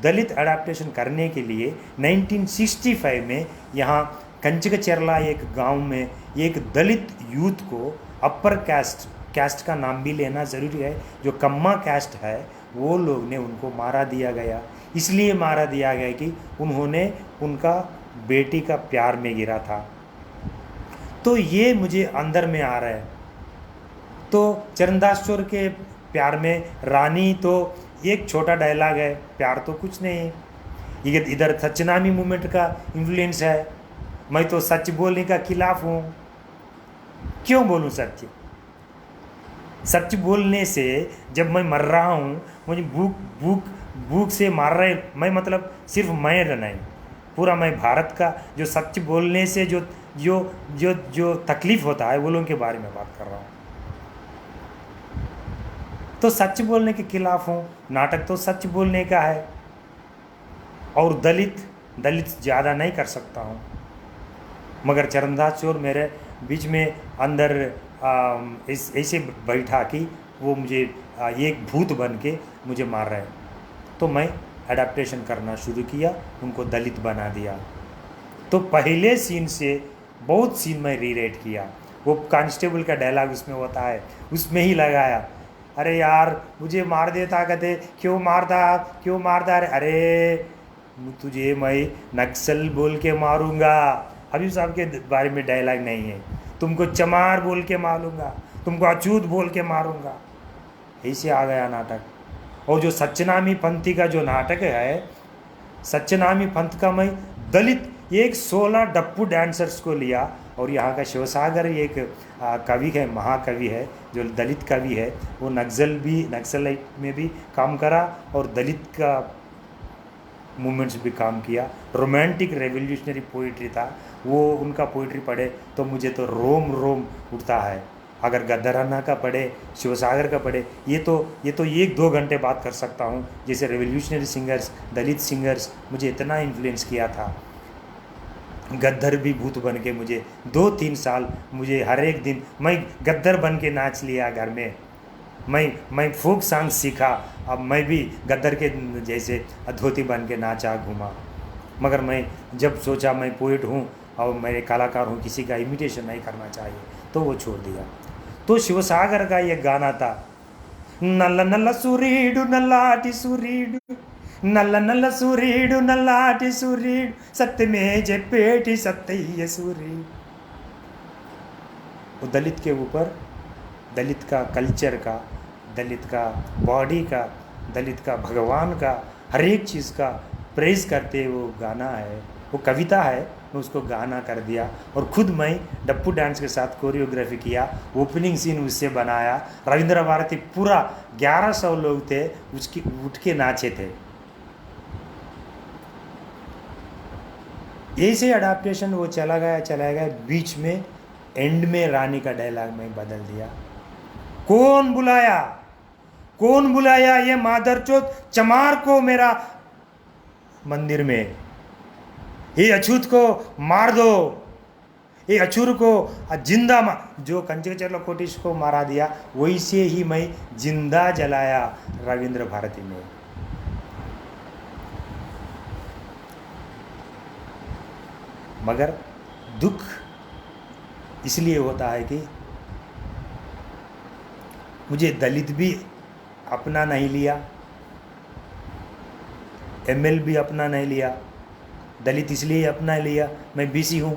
दलित अडाप्टेशन करने के लिए 1965 में यहाँ कंचकचेरला एक गांव में एक दलित यूथ को, अपर कास्ट का नाम भी लेना ज़रूरी है, जो कम्मा कास्ट है, वो लोग ने उनको मारा दिया गया। इसलिए मारा दिया गया कि उन्होंने उनका बेटी का प्यार में गिरा था। तो ये मुझे अंदर में आ रहा है। तो चरणदास चोर के प्यार में रानी तो एक छोटा डायलॉग है, प्यार तो कुछ नहीं है। इधर सत्यनामी मूवमेंट का इन्फ्लुएंस है। मैं तो सच बोलने का खिलाफ हूँ। क्यों बोलूँ सच? सच बोलने से जब मैं मर रहा हूँ, मुझे भूख से मार रहे, मैं मतलब सिर्फ मैं नहीं, पूरा मैं भारत का जो सच बोलने से जो जो जो जो तकलीफ होता है वो लोगों के बारे में बात कर रहा हूँ। तो सच बोलने के खिलाफ हूँ। नाटक तो सच बोलने का है, और दलित ज़्यादा नहीं कर सकता हूँ। मगर चरणदास चोर मेरे बीच में अंदर ऐसे बैठा कि वो मुझे एक भूत बन के मुझे मार रहा है। तो मैं अडेप्टेशन करना शुरू किया, उनको दलित बना दिया। तो पहले सीन से बहुत सीन मैं रीराइट किया। वो कांस्टेबल का डायलॉग उसमें होता है, उसमें ही लगाया, अरे यार मुझे मार देता, कहते क्यों मारता, अरे तुझे मैं नक्सल बोल के मारूंगा। हबीब साहब के बारे में डायलॉग नहीं है, तुमको चमार बोल के मारूंगा, तुमको अछूत बोल के मारूंगा। ऐसे आ गया नाटक। और जो सत्यनामी पंथी का जो नाटक है, सत्यनामी पंथ का मैं दलित 16 डप्पू डांसर्स को लिया, और यहाँ का शिवसागर एक कवि है, महाकवि है, जो दलित कवि है, वो नक्सलाइट में भी काम करा और दलित का मूवमेंट्स भी काम किया। रोमांटिक रेवोल्यूशनरी पोइट्री था वो, उनका पोइट्री पढ़े तो मुझे तो रोम उठता है। अगर गद्दराना का पढ़े, शिवसागर का पढ़े, ये तो 1-2 घंटे बात कर सकता हूँ। जैसे रेवोल्यूशनरी सिंगर्स, दलित सिंगर्स मुझे इतना इन्फ्लुएंस किया था। गद्दर भी भूत बन के मुझे 2-3 साल, मुझे हर एक दिन मैं गद्दर बन के नाच लिया घर में। मैं फोक सॉन्ग सीखा, अब मैं भी गद्दर के जैसे धोती बन के नाचा घूमा। मगर मैं जब सोचा मैं पोइट हूँ और मैं कलाकार हूँ, किसी का इमिटेशन नहीं करना चाहिए, तो वो छोड़ दिया। तो शिवसागर का ये गाना था, नल्ला नल्ला सूरीडु नल्लाटी सूरीडु, नल्ला नल्ला सूरीडु नल्लाटी सूरीडु, सत्य में जेपेटी सत्य सूरीडु। वो दलित के ऊपर, दलित का कल्चर का, दलित का बॉडी का, दलित का भगवान का, हर एक चीज़ का प्रेज करते वो गाना है, वो कविता है। मैं उसको गाना कर दिया और खुद मैं डप्पू डांस के साथ कोरियोग्राफी किया, ओपनिंग सीन उससे बनाया। रविंद्र भारती पूरा 1100 लोग थे, उसकी उठ के नाचे थे। ऐसे अडाप्टेशन वो चला गया। बीच में एंड में रानी का डायलॉग में बदल दिया। कौन बुलाया ये मादरचोद चमार को मेरा मंदिर में, ये अछूत को मार दो, ये अछूर को जिंदा जो कंचकचेरला कोटिश को मारा दिया, वैसे ही मैं जिंदा जलाया रविंद्र भारती में। मगर दुख इसलिए होता है कि मुझे दलित भी अपना नहीं लिया, एमएल भी अपना नहीं लिया। दलित इसलिए अपना लिया, मैं बीसी हूँ।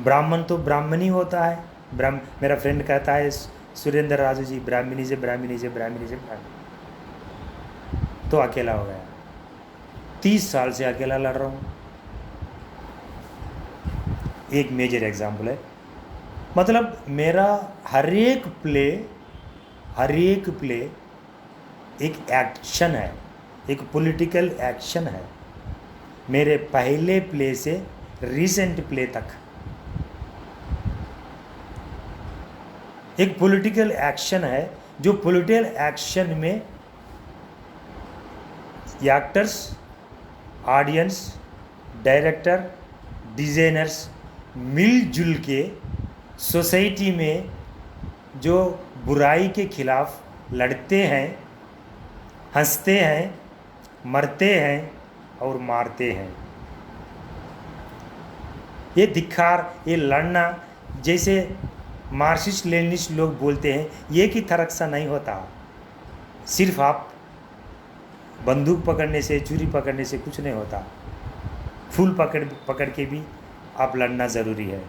ब्राह्मण तो ब्राह्मण ही होता है। मेरा फ्रेंड कहता है सुरेंद्र राजू जी, ब्राह्मणी से तो अकेला हो गया। 30 साल से अकेला लड़ रहा हूँ। एक मेजर एग्जाम्पल है, मतलब मेरा हर एक प्ले एक एक्शन है, एक पॉलिटिकल एक्शन है, मेरे पहले प्ले से रिसेंट प्ले तक एक पॉलिटिकल एक्शन है। जो पॉलिटिकल एक्शन में एक्टर्स, ऑडियंस, डायरेक्टर, डिज़ाइनर्स मिलजुल के सोसाइटी में जो बुराई के खिलाफ लड़ते हैं, हंसते हैं, मरते हैं और मारते हैं। ये धिक्कार, ये लड़ना, जैसे मार्क्सिस्ट लेनिनिस्ट लोग बोलते हैं, ये की तरह सा नहीं होता। सिर्फ आप बंदूक पकड़ने से, छुरी पकड़ने से कुछ नहीं होता। फूल पकड़ के भी आप लड़ना ज़रूरी है।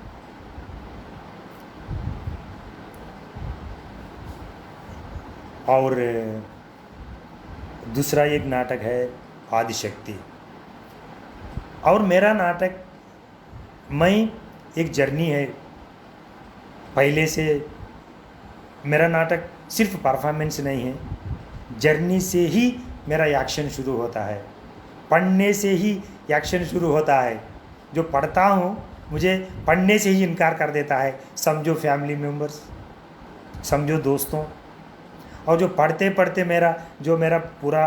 और दूसरा एक नाटक है आदिशक्ति। और मेरा नाटक, मैं एक जर्नी है पहले से। मेरा नाटक सिर्फ परफॉर्मेंस नहीं है, जर्नी से ही मेरा एक्शन शुरू होता है, पढ़ने से ही एक्शन शुरू होता है। जो पढ़ता हूँ मुझे पढ़ने से ही इनकार कर देता है, समझो फैमिली मेम्बर्स, समझो दोस्तों। और जो पढ़ते पढ़ते मेरा पूरा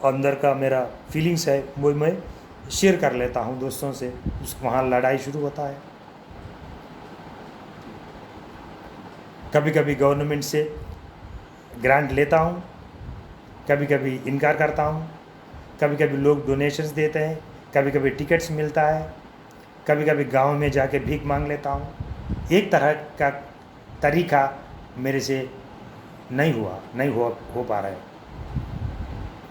अंदर का मेरा फीलिंग्स है वो मैं शेयर कर लेता हूँ दोस्तों से, वहाँ लड़ाई शुरू होता है। कभी कभी गवर्नमेंट से ग्रांट लेता हूँ, कभी कभी इनकार करता हूँ, कभी कभी लोग डोनेशंस देते हैं, कभी कभी टिकट्स मिलता है, कभी कभी गांव में जाके भीख मांग लेता हूँ। एक तरह का तरीका मेरे से नहीं हो पा रहा है।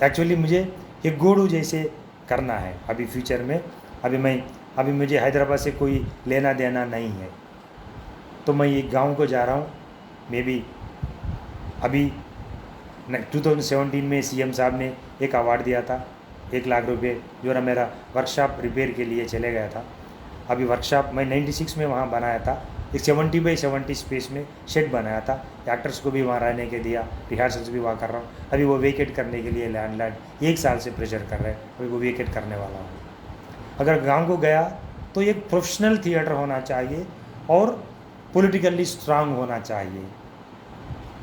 एक्चुअली मुझे एक गोड़ू जैसे करना है अभी फ्यूचर में। अभी मुझे हैदराबाद से कोई लेना देना नहीं है, तो मैं एक गांव को जा रहा हूँ। मे बी अभी 2017 में सीएम साहब ने एक अवार्ड दिया था, 1 लाख रुपए, जो ना मेरा वर्कशॉप रिपेयर के लिए चले गया था। अभी वर्कशॉप मैं 96 में वहाँ बनाया था, एक 70x70 स्पेस में शेड बनाया था। एक्टर्स को भी वहाँ रहने के दिया, रिहर्सल्स भी वहाँ कर रहा हूँ। अभी वो वेकेट करने के लिए लैंडलॉर्ड 1 साल से प्रेशर कर रहे हैं, अभी वो वेकेट करने वाला हूँ। अगर गांव को गया तो एक प्रोफेशनल थिएटर होना चाहिए और पॉलिटिकली स्ट्रांग होना चाहिए,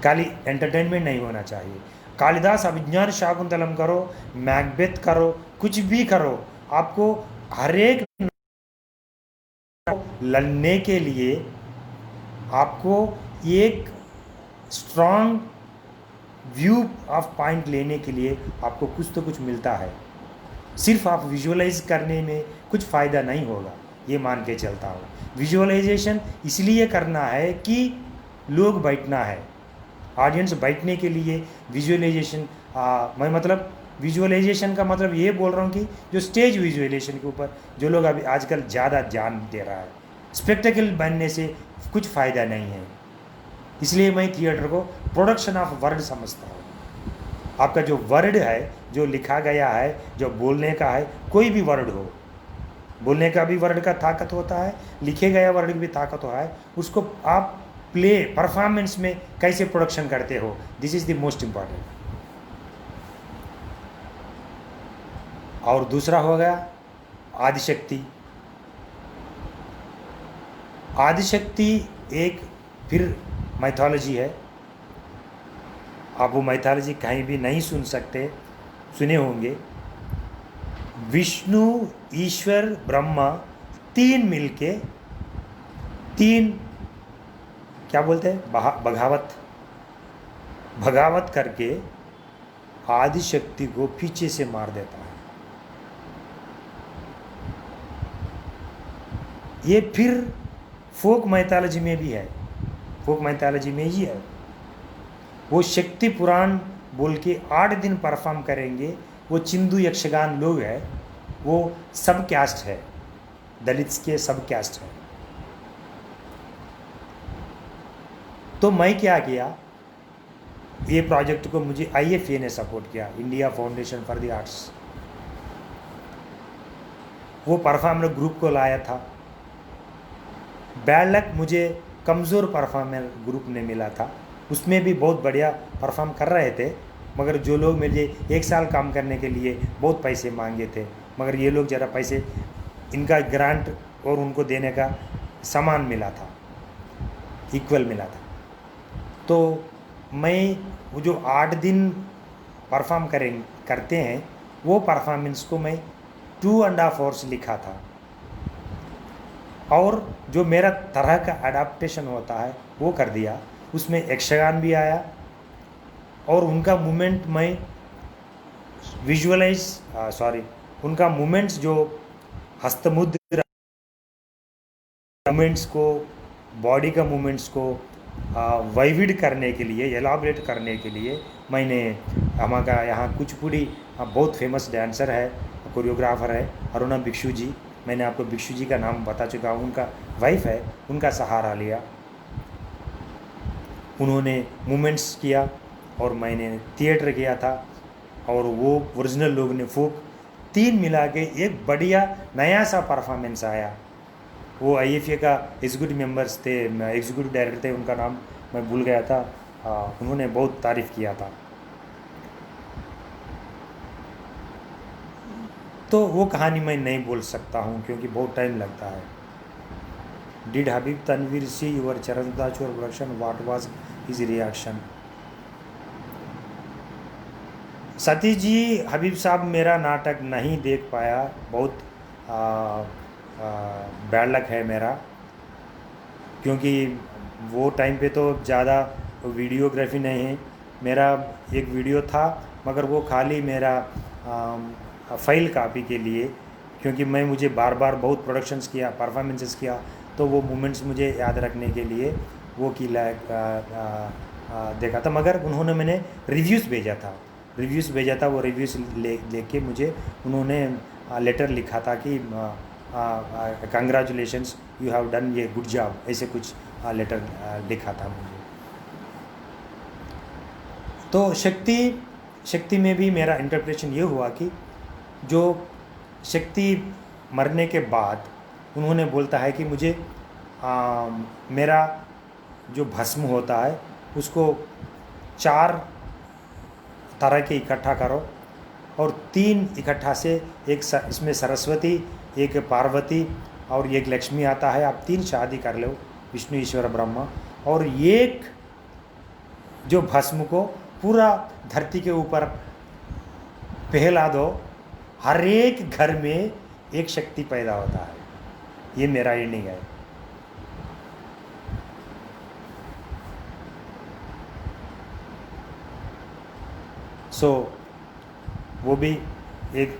खाली एंटरटेनमेंट नहीं होना चाहिए। कालिदास अभिज्ञान शाकुंतलम करो, मैकबेथ करो, कुछ भी करो, आपको हर एक लड़ने के लिए आपको एक स्ट्रांग व्यू ऑफ पॉइंट लेने के लिए आपको कुछ तो कुछ मिलता है। सिर्फ आप विजुअलाइज करने में कुछ फ़ायदा नहीं होगा, ये मान के चलता हूँ। विजुअलाइजेशन इसलिए करना है कि लोग बैठना है, ऑडियंस बैठने के लिए विजुअलाइजेशन। मैं मतलब विजुअलाइजेशन का मतलब ये बोल रहा हूँ कि जो स्टेज विजुअलाइजेशन के ऊपर जो लोग अभी आजकल ज़्यादा ध्यान दे रहा है, स्पेक्टेकल बनने से कुछ फ़ायदा नहीं है। इसलिए मैं थिएटर को प्रोडक्शन ऑफ वर्ड समझता हूँ। आपका जो वर्ड है, जो लिखा गया है, जो बोलने का है, कोई भी वर्ड हो, बोलने का भी वर्ड का ताकत होता है, लिखे गया वर्ड की भी ताकत होता है, उसको आप प्ले परफॉर्मेंस में कैसे प्रोडक्शन करते हो, this is the most important. और दूसरा हो गया आदिशक्ति। आदिशक्ति एक फिर माइथोलॉजी है। आप वो माइथोलॉजी कहीं भी नहीं सुन सकते, सुने होंगे। विष्णु, ईश्वर, ब्रह्मा, 3 मिलके, 3 क्या बोलते हैं, बगावत करके आदिशक्ति को पीछे से मार देता है। ये फिर फोक माइथोलॉजी में भी है, फोक माइथोलॉजी में ही है। वो शक्ति पुराण बोल के 8 दिन परफॉर्म करेंगे। वो चिंदू यक्षगान लोग हैं, वो सब कैस्ट है, दलित्स के सब कैस्ट है। तो मैं क्या किया, ये प्रोजेक्ट को मुझे IFA ने सपोर्ट किया, India foundation for the arts. वो परफॉर्मर ग्रुप को लाया था। बैड लक मुझे कमज़ोर परफॉर्मर ग्रुप ने मिला था, उसमें भी बहुत बढ़िया परफॉर्म कर रहे थे, मगर जो लोग मुझे 1 साल काम करने के लिए बहुत पैसे मांगे थे, मगर ये लोग ज़रा पैसे, इनका ग्रांट और उनको देने का समान मिला था, इक्वल मिला था। तो मैं वो जो 8 दिन परफॉर्म करते हैं, वो परफॉर्मेंस को मैं 2.5 आवर्स लिखा था। और जो मेरा तरह का अडाप्टेशन होता है वो कर दिया। उसमें यक्षगान भी आया और उनका मूवमेंट मैं उनका मूवमेंट्स, जो हस्तमुद्र मूवमेंट्स को, बॉडी का मूवमेंट्स को वाइविड करने के लिए, एलाबरेट करने के लिए मैंने हमारा यहाँ कुचिपुड़ी बहुत फेमस डांसर है, कोरियोग्राफर है अरुणा भिक्षु जी, मैंने आपको भिक्षु जी का नाम बता चुका हूँ, उनका वाइफ है, उनका सहारा लिया। उन्होंने मूवमेंट्स किया और मैंने थिएटर किया था, और वो ओरिजिनल लोग ने फोक, 3 मिला के एक बढ़िया नया सा परफॉर्मेंस आया। वो IFA का एग्जीक्यूटिव मेंबर्स थे, एग्जीक्यूटिव डायरेक्टर थे, उनका नाम मैं भूल गया था, उन्होंने बहुत तारीफ़ किया था। तो वो कहानी मैं नहीं बोल सकता हूँ क्योंकि बहुत टाइम लगता है। Did Habib Tanvir see your Charandas your production, what was his reaction? Satish ji, Habib साहब मेरा नाटक नहीं देख पाया, बहुत बैड लक है मेरा, क्योंकि वो टाइम पे तो ज़्यादा वीडियोग्राफी नहीं है। मेरा एक वीडियो था मगर वो खाली मेरा फाइल कॉपी के लिए, क्योंकि मुझे बार बार बहुत प्रोडक्शंस किया, परफॉर्मेंसेस किया, तो वो मोमेंट्स मुझे याद रखने के लिए वो की देखा था। मगर उन्होंने, मैंने रिव्यूज़ भेजा था, वो रिव्यूज़ लेके मुझे उन्होंने लेटर लिखा था कि कंग्रेचुलेशंस, यू हैव डन ये गुड जॉब, ऐसे कुछ लेटर लिखा था मुझे। तो शक्ति में भी मेरा इंटरप्रिटेशन ये हुआ कि जो शक्ति मरने के बाद उन्होंने बोलता है कि मुझे मेरा जो भस्म होता है उसको 4 तरह के इकट्ठा करो, और 3 इकट्ठा से एक इसमें सरस्वती, एक पार्वती और एक लक्ष्मी आता है, आप 3 शादी कर लो, विष्णु ईश्वर ब्रह्मा, और एक जो भस्म को पूरा धरती के ऊपर फैला दो, हर एक घर में एक शक्ति पैदा होता है। ये मेरा एंडिंग है। वो भी एक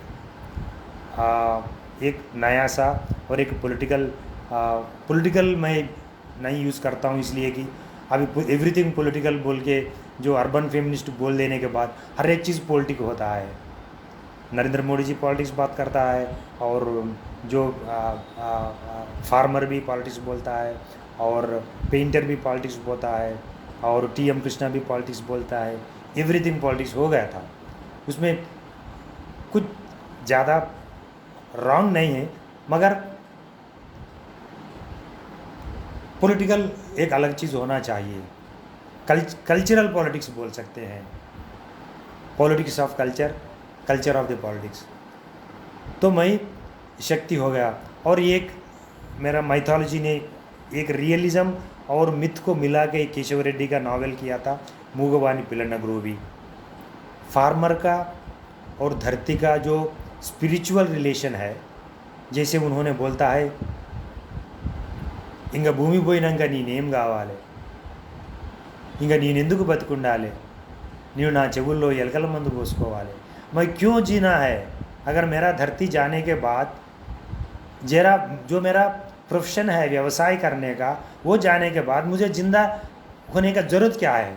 नया सा, और एक पॉलिटिकल मैं नहीं यूज़ करता हूँ, इसलिए कि अभी एवरीथिंग पॉलिटिकल बोल के जो अर्बन फेमिनिस्ट बोल देने के बाद हर एक चीज़ पॉलिटिक होता है। नरेंद्र मोदी जी पॉलिटिक्स बात करता है, और जो फार्मर भी पॉलिटिक्स बोलता है, और पेंटर भी पॉलिटिक्स बोलता है, और TM कृष्णा भी पॉलिटिक्स बोलता है। एवरीथिंग पॉलिटिक्स हो गया था, उसमें कुछ ज़्यादा रॉन्ग नहीं है, मगर पॉलिटिकल एक अलग चीज़ होना चाहिए। कल्चरल पॉलिटिक्स बोल सकते हैं, politics of culture of the politics. तो मैं शक्ति हो गया, और एक मेरा माइथोलॉजी ने एक रियलिज्म और मिथ को मिला के केशव रेड्डी का नावल किया था, मूगवानी पिलनग्रोवी। फार्मर का और धरती का जो स्पिरिचुअल रिलेशन है, जैसे उन्होंने बोलता है, इंग भूमि పోయినాక నేనేం కావాలి, इंग నేనెందుకు బతుకుండాలి, నేను నా చెవుల్లో ఎలకల మందు పోసుకోవాలి, मैं क्यों जीना है? अगर मेरा धरती जाने के बाद जो मेरा प्रोफेशन है व्यवसाय करने का, वो जाने के बाद मुझे ज़िंदा होने का ज़रूरत क्या है?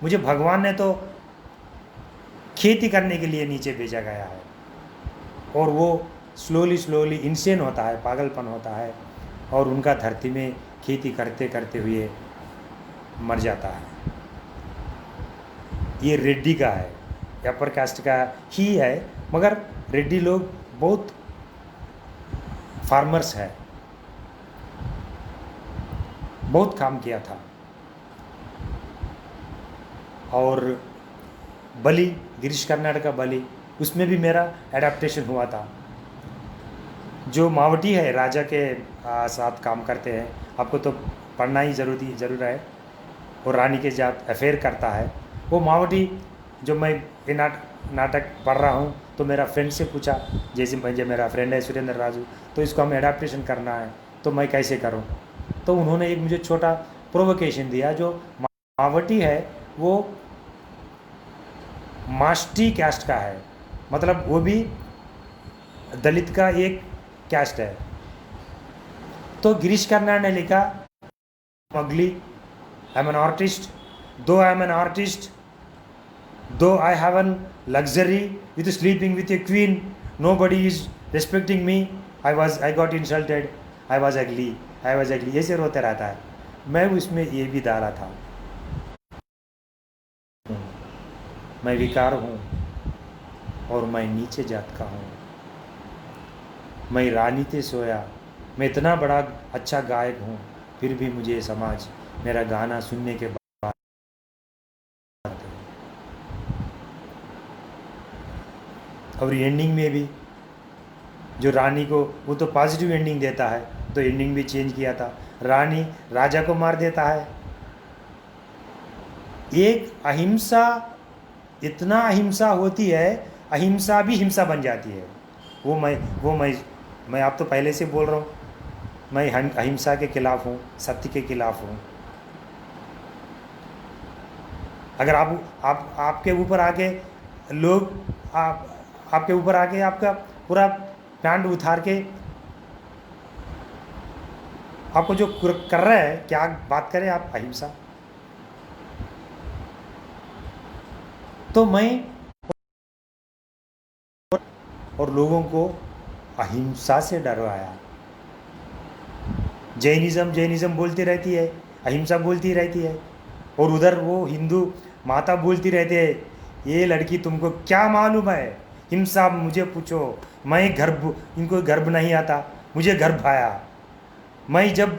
मुझे भगवान ने तो खेती करने के लिए नीचे भेजा गया है, और वो स्लोली इंसेन होता है, पागलपन होता है, और उनका धरती में खेती करते करते हुए मर जाता है। ये रेड्डी का है, अपर कास्ट का ही है, मगर रेड्डी लोग बहुत फार्मर्स है, बहुत काम किया था। और बलि, गिरीश कर्नाड का बलि, उसमें भी मेरा एडाप्टेशन हुआ था। जो मावटी है राजा के साथ काम करते हैं, आपको तो पढ़ना ही ज़रूर है, और रानी के साथ अफेयर करता है वो मावटी। जो मैं ये नाटक पढ़ रहा हूँ तो मेरा फ्रेंड से पूछा, जैसे मुझे मेरा फ्रेंड है सुरेंद्र राजू, तो इसको हमें एडाप्टेशन करना है तो मैं कैसे करूँ। तो उन्होंने एक मुझे छोटा प्रोवोकेशन दिया। जो मावटी है वो मास्टी कैस्ट का है, मतलब वो भी दलित का एक कैस्ट है। तो गिरीश कर्नाड ने लिखा, ugly, I'm an artist, though I'm an artist, though I have an luxury with sleeping with a queen, nobody is respecting me, I got insulted, I was ugly, ऐसे रोते रहता है। मैं उसमें ये भी डाला था, मैं विकार हूँ और मैं नीचे जात का हूँ, मैं रानी ते सोया, मैं इतना बड़ा अच्छा गायक हूँ, फिर भी मुझे समाज मेरा गाना सुनने के बाद। और एंडिंग में भी जो रानी को, वो तो पॉजिटिव एंडिंग देता है, तो एंडिंग भी चेंज किया था। रानी राजा को मार देता है। एक अहिंसा, इतना अहिंसा होती है, अहिंसा भी हिंसा बन जाती है। मैं आप तो पहले से बोल रहा हूँ, मैं अहिंसा के खिलाफ हूँ, सत्य के खिलाफ हूँ। अगर आपके ऊपर आके लोग आपके ऊपर आके आपका पूरा पैंट उतार के आपको जो कर रहे हैं, क्या बात करें आप अहिंसा। तो मैं और लोगों को अहिंसा से डरवाया। जैनिज़्म बोलती रहती है, अहिंसा बोलती रहती है, और उधर वो हिंदू माता बोलती रहती है, ये लड़की तुमको क्या मालूम है हिंसा, मुझे पूछो, मैं इनको गर्भ नहीं आता, मुझे गर्भ आया। मैं जब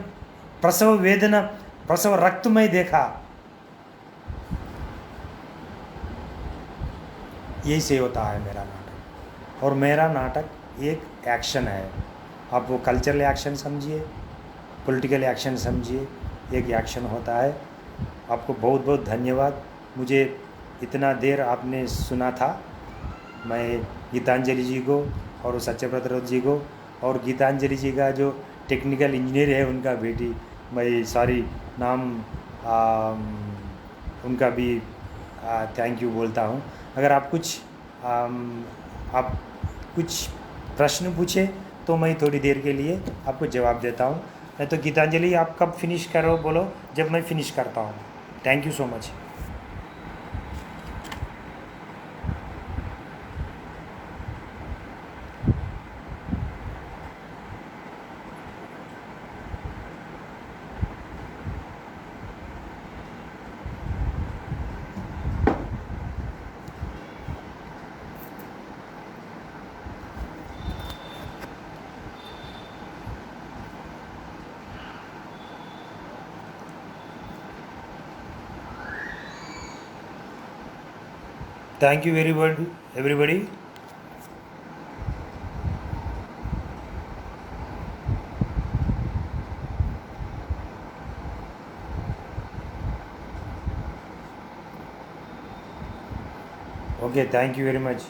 प्रसव वेदना, प्रसव रक्त में देखा, यही से होता है मेरा नाटक। और मेरा नाटक एक एक्शन है, आप वो कल्चरल एक्शन समझिए, पॉलिटिकल एक्शन समझिए, एक एक्शन होता है। आपको बहुत बहुत धन्यवाद, मुझे इतना देर आपने सुना था। मैं गीतांजलि जी को और सत्यव्रत राउत जी को, और गीतांजलि जी का जो टेक्निकल इंजीनियर है उनका बेटी, मैं सॉरी नाम उनका भी थैंक यू बोलता हूँ। अगर आप कुछ प्रश्न पूछे तो मैं थोड़ी देर के लिए आपको जवाब देता हूँ। नहीं तो गीतांजलि आप कब फिनिश करो बोलो, जब मैं फिनिश करता हूँ। Thank you so much. Thank you very much, everybody. Okay, thank you very much.